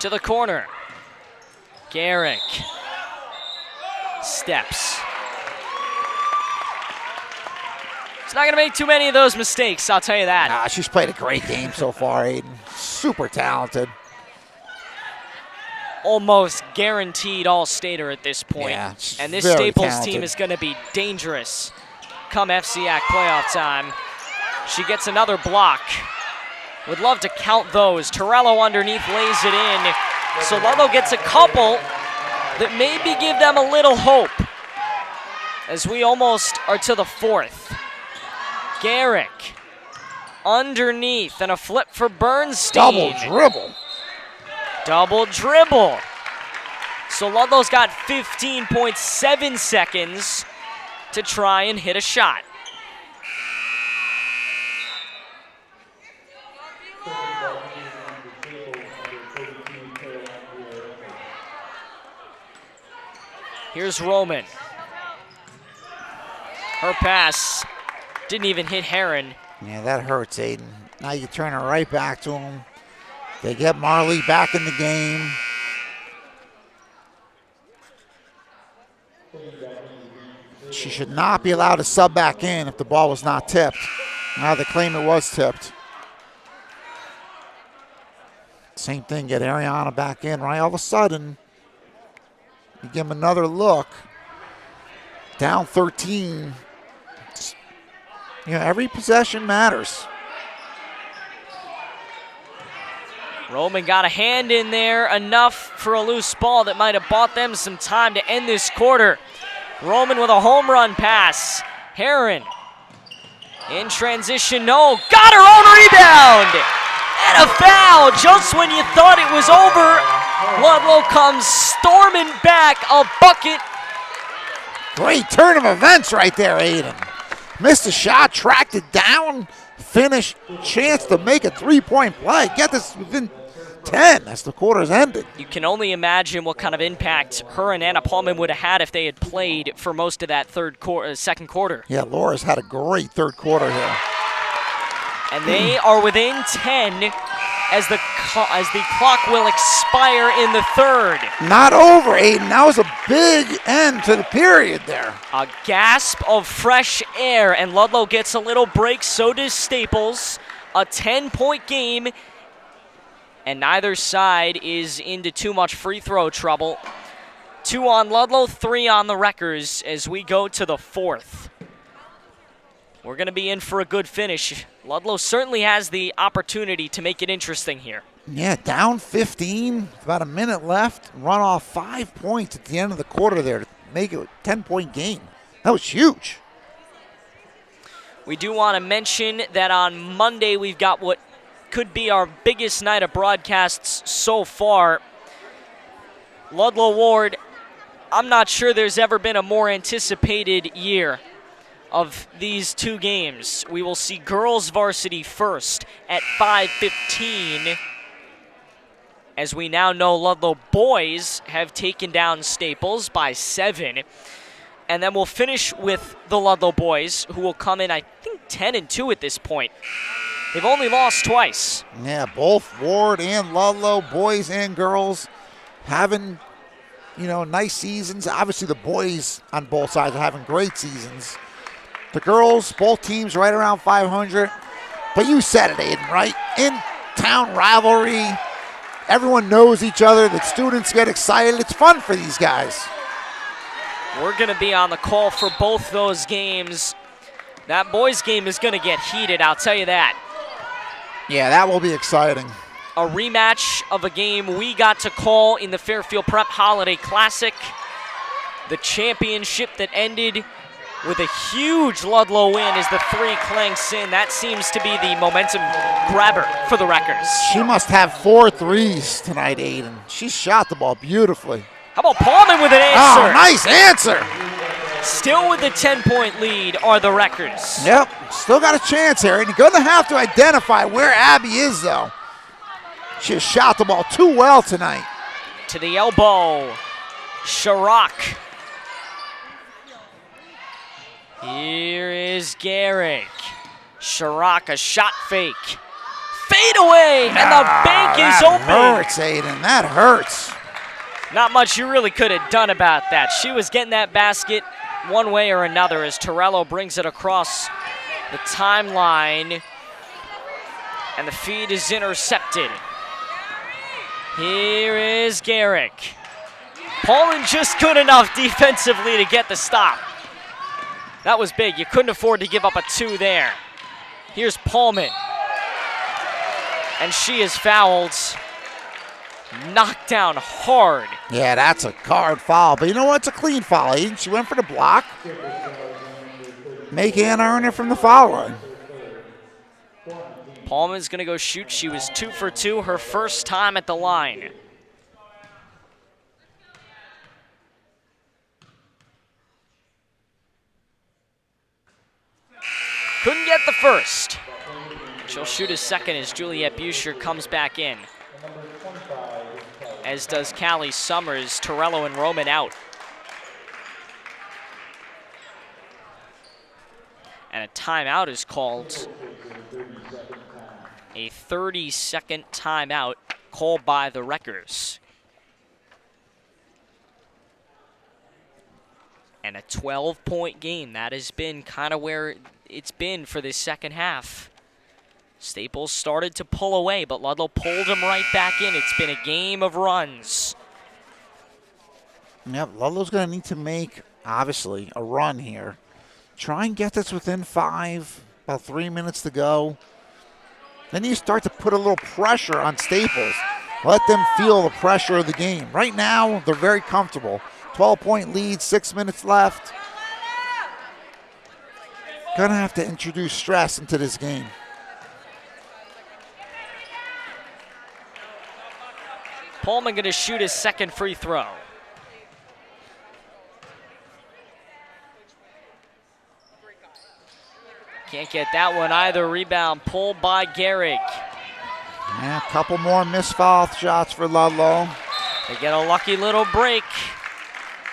To the corner. Garrick steps. He's not going to make too many of those mistakes, I'll tell you that. She's played a great game so far, Aiden. Super talented. Almost guaranteed all-stater at this point. Yeah, and this very Staples talented team is going to be dangerous come FCIAC playoff time. She gets another block. Would love to count those. Torello underneath lays it in. So Ludlowe gets a couple that maybe give them a little hope as we almost are to the fourth. Garrick underneath and a flip for Bernstein. Double dribble. Double dribble. So Ludlow's got 15.7 seconds to try and hit a shot. Here's Roman. Her pass didn't even hit Heron. Yeah, that hurts, Aiden. Now you turn it right back to him. They get Marley back in the game. She should not be allowed to sub back in if the ball was not tipped. Now they claim it was tipped. Same thing, get Ariana back in. Right, all of a sudden, you give them another look. Down 13. You know, every possession matters. Roman got a hand in there, enough for a loose ball that might have bought them some time to end this quarter. Roman with a home run pass. Heron in transition, no, got her own rebound! And a foul just when you thought it was over. Ludlowe comes storming back, a bucket. Great turn of events right there, Aiden. Missed a shot, tracked it down, finish, chance to make a three-point play. Get this within 10 as the quarter's ended. You can only imagine what kind of impact her and Anna Pullman would have had if they had played for most of that second quarter. Yeah, Laura's had a great third quarter here. And they are within 10 as the clock will expire in the third. Not over, Aiden. That was a big end to the period there. A gasp of fresh air, and Ludlowe gets a little break. So does Staples. A 10-point game, and neither side is into too much free throw trouble. 2 on Ludlowe, 3 on the Wreckers as we go to the fourth. We're going to be in for a good finish. Ludlowe certainly has the opportunity to make it interesting here. Yeah, down 15, about a minute left. Run off 5 points at the end of the quarter there to make it a 10-point game. That was huge. We do want to mention that on Monday we've got what could be our biggest night of broadcasts so far. Ludlowe Ward, I'm not sure there's ever been a more anticipated year of these two games. We will see girls varsity first at 5:15. As we now know, Ludlowe boys have taken down Staples by 7. And then we'll finish with the Ludlowe boys, who will come in, I think, 10-2 at this point. They've only lost twice. Yeah, both Ward and Ludlowe, boys and girls, having, nice seasons. Obviously, the boys on both sides are having great seasons. The girls, both teams right around 500. But you said it, Aiden, right? In-town rivalry. Everyone knows each other. The students get excited. It's fun for these guys. We're going to be on the call for both those games. That boys' game is going to get heated, I'll tell you that. Yeah, that will be exciting. A rematch of a game we got to call in the Fairfield Prep Holiday Classic. The championship that ended with a huge Ludlowe win as the three clanks in. That seems to be the momentum grabber for the Wreckers. She must have 4 threes tonight, Aiden. She shot the ball beautifully. How about Paulman with an answer? Oh, nice answer. Still with the 10-point lead are the Wreckers. Yep, still got a chance here. And you're going to have to identify where Abby is, though. She has shot the ball too well tonight. To the elbow, Sharrock. Here is Garrick. Sharrock, a shot fake. Fade away, and the bank is open. That hurts, Aiden. That hurts. Not much you really could have done about that. She was getting that basket one way or another as Torello brings it across the timeline, and the feed is intercepted. Here is Garrick. Paulin just good enough defensively to get the stop. That was big. You couldn't afford to give up a 2 there. Here's Paulman. And she is fouled. Knocked down hard. Yeah, that's a hard foul. But you know what? It's a clean foul, Aiden. She went for the block. Make Anna earn it from the foul line. Paulman's going to go shoot. She was 2 for 2, her first time at the line. Couldn't get the first. She'll shoot a second as Juliette Buscher comes back in. As does Callie Summers, Torello and Roman out. And a timeout is called. A 30-second timeout called by the Wreckers. And a 12-point game. That has been kind of where it's been for this second half. Staples started to pull away, but Ludlowe pulled him right back in. It's been a game of runs. Yep, Ludlow's going to need to make, obviously, a run here. Try and get this within 5, about 3 minutes to go. Then you start to put a little pressure on Staples. Let them feel the pressure of the game. Right now, they're very comfortable. 12-point lead, 6 minutes left. Gonna have to introduce stress into this game. Pullman going to shoot his second free throw. Can't get that one either. Rebound pulled by Garrick. Yeah, a couple more missed foul shots for Ludlowe. They get a lucky little break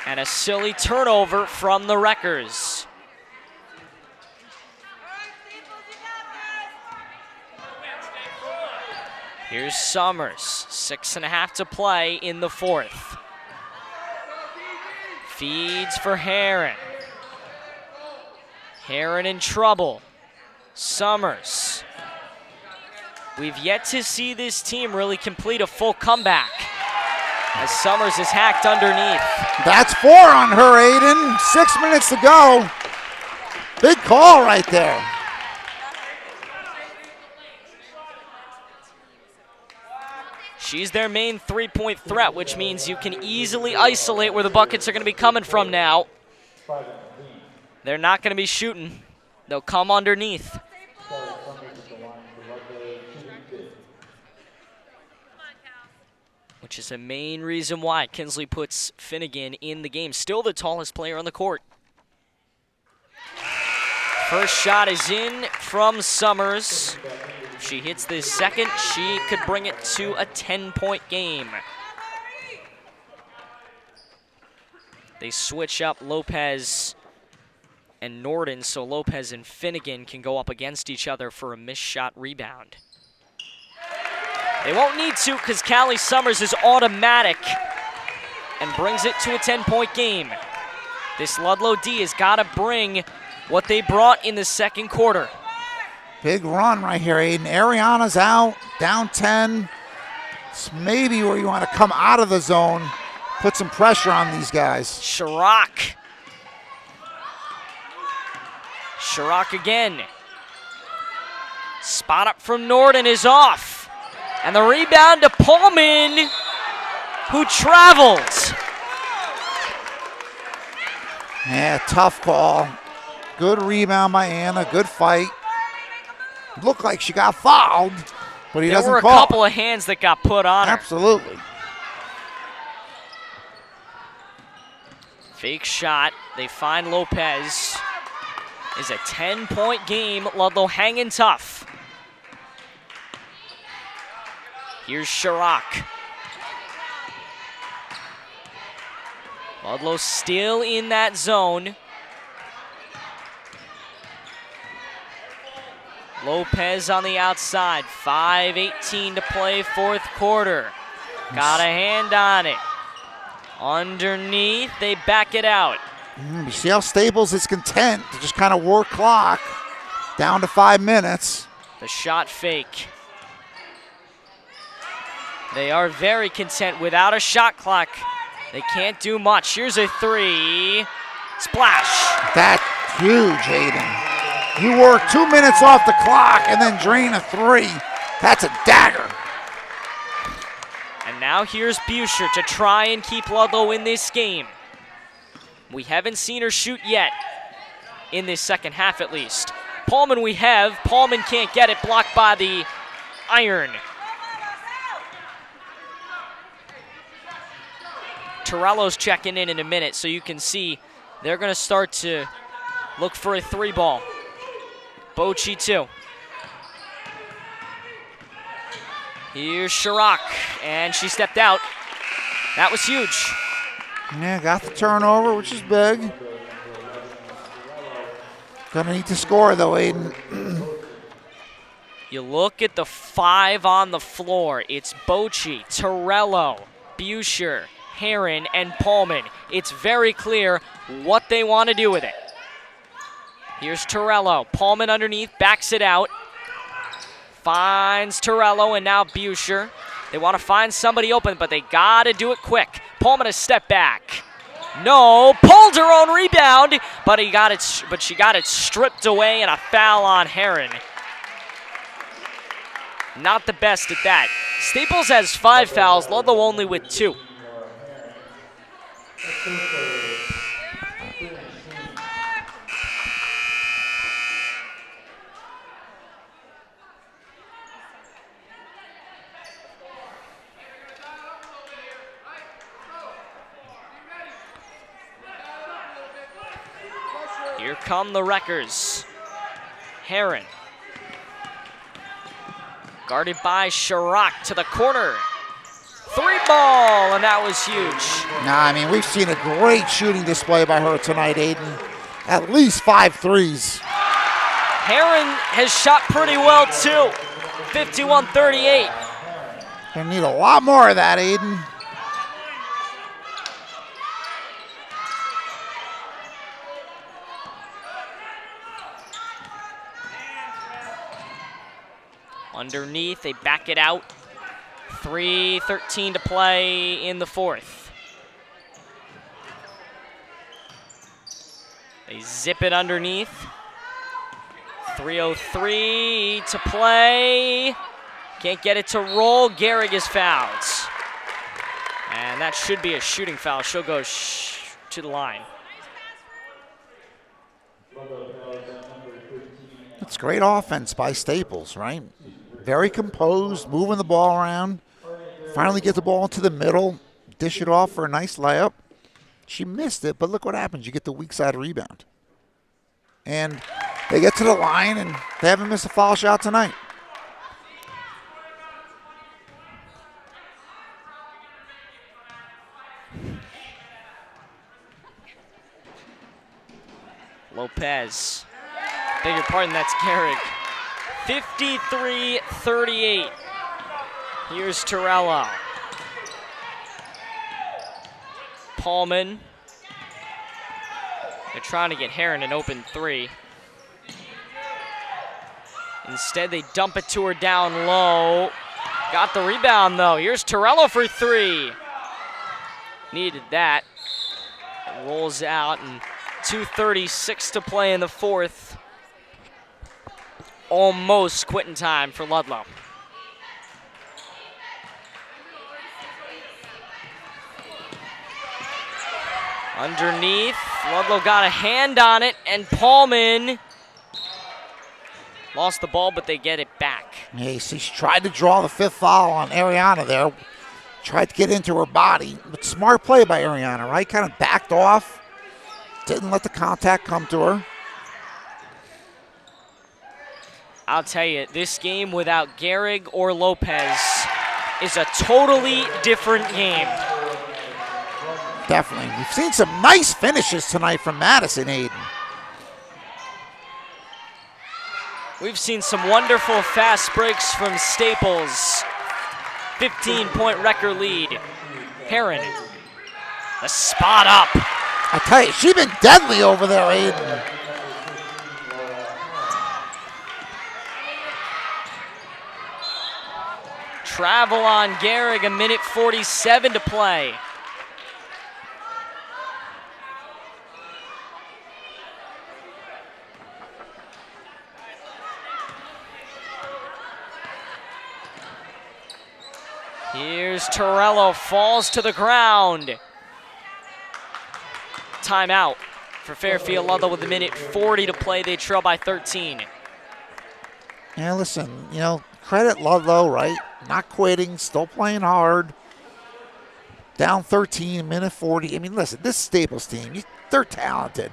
and a silly turnover from the Wreckers. Here's Summers, 6.5 to play in the fourth. Feeds for Heron. Heron in trouble. Summers. We've yet to see this team really complete a full comeback as Summers is hacked underneath. That's 4 on her, Aiden. 6 minutes to go. Big call right there. She's their main three-point threat, which means you can easily isolate where the buckets are going to be coming from now. They're not going to be shooting. They'll come underneath. Which is a main reason why Kinsley puts Finnegan in the game. Still the tallest player on the court. First shot is in from Summers. If she hits this second, she could bring it to a 10-point game. They switch up Lopez and Norden, so Lopez and Finnegan can go up against each other for a missed shot rebound. They won't need to because Callie Summers is automatic and brings it to a 10-point game. This Ludlow D has got to bring what they brought in the second quarter. Big run right here, Aiden. Ariana's out, down 10. It's maybe where you want to come out of the zone, put some pressure on these guys. Chirac again. Spot up from Norden is off. And the rebound to Pullman, who traveled. Yeah, tough call. Good rebound by Anna, good fight. Looked like she got fouled, but he doesn't call. There were a couple of hands that got put on her. Absolutely. Fake shot. They find Lopez. Is a 10-point game. Ludlow hanging tough. Here's Chirac. Ludlow still in that zone. Lopez on the outside. 5:18 to play, fourth quarter. Got a hand on it. Underneath, they back it out. You see how Staples is content to just kind of work clock down to 5 minutes. The shot fake. They are very content without a shot clock. They can't do much. Here's a three. Splash. That's huge, Aiden. You work 2 minutes off the clock and then drain a three. That's a dagger. And now here's Buscher to try and keep Ludlow in this game. We haven't seen her shoot yet, in this second half at least. Pullman we have. Pullman can't get it, blocked by the iron. Torello's checking in a minute, so you can see they're going to start to look for a three ball. Bochy too. Here's Chirac, and she stepped out. That was huge. Yeah, got the turnover, which is big. Gonna need to score though, Aiden. You look at the five on the floor. It's Bochy, Torello, Buscher, Heron, and Pullman. It's very clear what they want to do with it. Here's Torello. Pullman underneath, backs it out. Finds Torello, and now Buscher. They want to find somebody open, but they got to do it quick. Pullman a step back. No, pulled her own rebound, but she got it stripped away, and a foul on Heron. Not the best at that. Staples has 5 fouls, Ludlow only with 2. Here come the Wreckers. Heron. Guarded by Chirac to the corner. Three ball, and that was huge. Nah, I mean, we've seen a great shooting display by her tonight, Aiden. At least 5 threes. Heron has shot pretty well, too. 51-38. Gonna need a lot more of that, Aiden. Underneath, they back it out. 3:13 to play in the fourth. They zip it underneath. 3:03 to play. Can't get it to roll. Gehrig is fouled. And that should be a shooting foul. She'll go to the line. That's great offense by Staples, right? Very composed, moving the ball around. Finally get the ball into the middle, dish it off for a nice layup. She missed it, but look what happens. You get the weak side rebound. And they get to the line, and they haven't missed a foul shot tonight. Lopez. Beg your pardon, that's Gehrig. 53-38. Here's Torello. Paulman. They're trying to get Heron an open three. Instead, they dump it to her down low. Got the rebound, though. Here's Torello for three. Needed that. Rolls out, and 2:36 to play in the fourth. Almost quitting time for Ludlowe. Underneath, Ludlowe got a hand on it, and Paulman lost the ball, but they get it back. Yeah, she's tried to draw the fifth foul on Ariana there. Tried to get into her body, but smart play by Ariana, right? Kind of backed off. Didn't let the contact come to her. I'll tell you, this game without Gehrig or Lopez is a totally different game. Definitely. We've seen some nice finishes tonight from Madison, Aiden. We've seen some wonderful fast breaks from Staples. 15-point record lead. Heron, the spot up. I tell you, she's been deadly over there, Aiden. Travel on Gehrig, 1:47 to play. Here's Torello, falls to the ground. Timeout for Fairfield Ludlowe with 1:40 to play. They trail by 13. Yeah, listen, credit Ludlowe, right? Not quitting, still playing hard. Down 13, 1:40. I mean, listen, this Staples team, they're talented.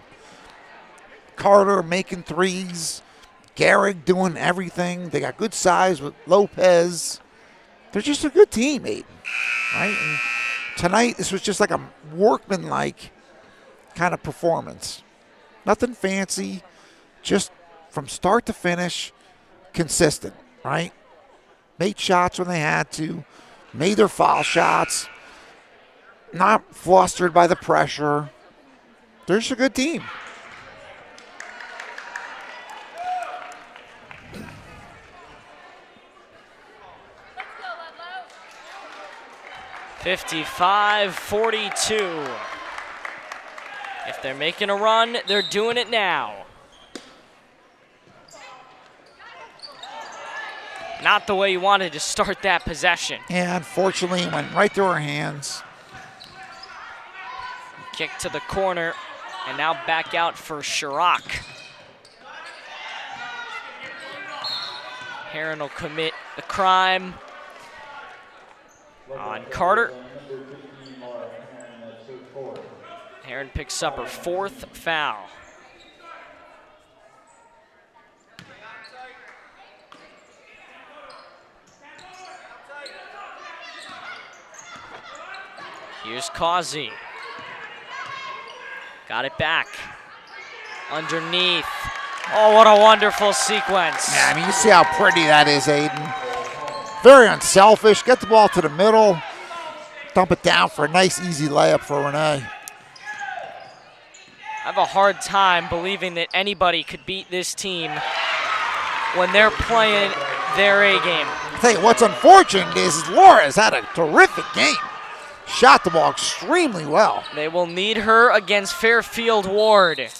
Carter making threes. Gehrig doing everything. They got good size with Lopez. They're just a good team, Aiden, right? And tonight, this was just like a workmanlike kind of performance. Nothing fancy, just from start to finish, consistent, right? Made shots when they had to, made their foul shots, not flustered by the pressure. They're just a good team. 55-42. If they're making a run, they're doing it now. Not the way you wanted to start that possession. Yeah, unfortunately, it went right through her hands. Kick to the corner, and now back out for Chirac. Heron will commit the crime on Carter. Heron picks up her fourth foul. Here's Causey. Got it back. Underneath. Oh, what a wonderful sequence. Yeah, I mean, you see how pretty that is, Aiden. Very unselfish. Get the ball to the middle. Dump it down for a nice, easy layup for Renee. I have a hard time believing that anybody could beat this team when they're playing their A game. I'll tell you what's unfortunate is Laura has had a terrific game. Shot the ball extremely well. They will need her against Fairfield Ward.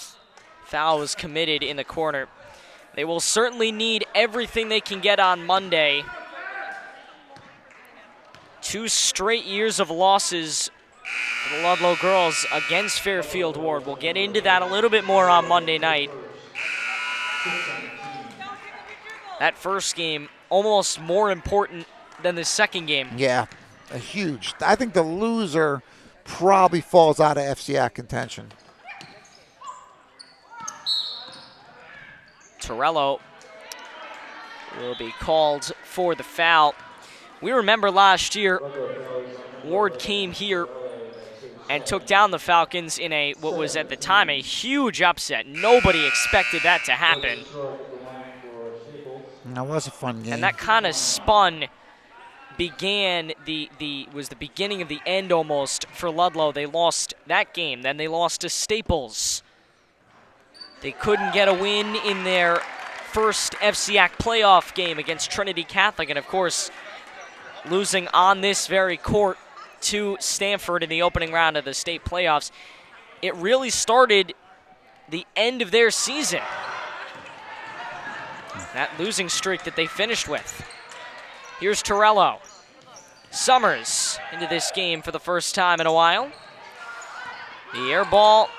Foul was committed in the corner. They will certainly need everything they can get on Monday. 2 straight years of losses for the Ludlowe girls against Fairfield Ward. We'll get into that a little bit more on Monday night. That first game almost more important than the second game. Yeah, a huge. I think the loser probably falls out of FCIAC contention. Torello will be called for the foul. We remember last year, Ward came here and took down the Falcons in what was at the time a huge upset. Nobody expected that to happen. That was a fun game. And that kind of began was the beginning of the end almost for Ludlowe. They lost that game. Then they lost to Staples. They couldn't get a win in their first FCIAC playoff game against Trinity Catholic, and of course, losing on this very court to Stanford in the opening round of the state playoffs. It really started the end of their season. That losing streak that they finished with. Here's Torello. Summers into this game for the first time in a while. The air ball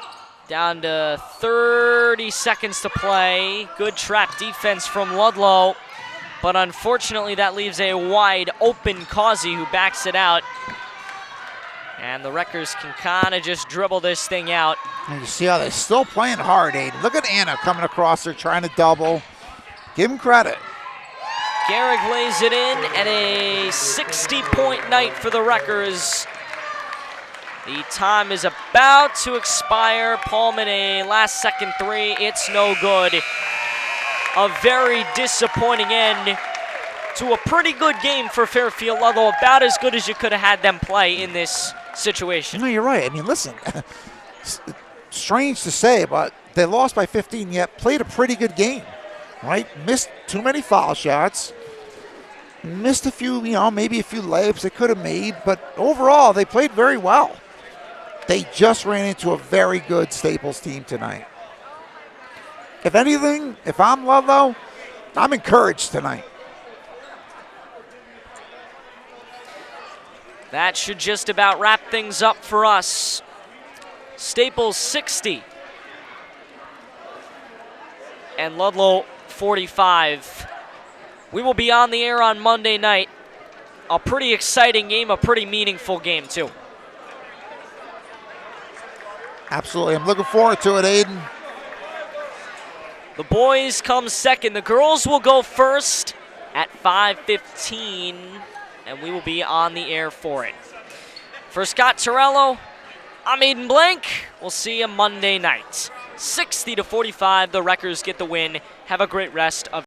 down to 30 seconds to play. Good trap defense from Ludlowe, but unfortunately that leaves a wide open Causey who backs it out. And the Wreckers can kind of just dribble this thing out. And you see how they're still playing hard, Aiden. Look at Anna coming across there trying to double. Give him credit. Garrick lays it in, and a 60-point night for the Wreckers. The time is about to expire. Paulman, a last-second three. It's no good. A very disappointing end to a pretty good game for Fairfield Ludlowe, about as good as you could have had them play in this situation. No, you're right. I mean, listen, strange to say, but they lost by 15, yet played a pretty good game, right? Missed too many foul shots, missed a few, maybe a few layups they could have made, but overall, they played very well. They just ran into a very good Staples team tonight. If anything, if I'm Ludlowe, I'm encouraged tonight. That should just about wrap things up for us. Staples 60 and Ludlowe 45. We will be on the air on Monday night. A pretty exciting game, a pretty meaningful game too. Absolutely, I'm looking forward to it, Aiden. The boys come second. The girls will go first at 5:15. And we will be on the air for it. For Scott Torello, I'm Aiden Blank. We'll see you Monday night. 60-45, the Wreckers get the win. Have a great rest of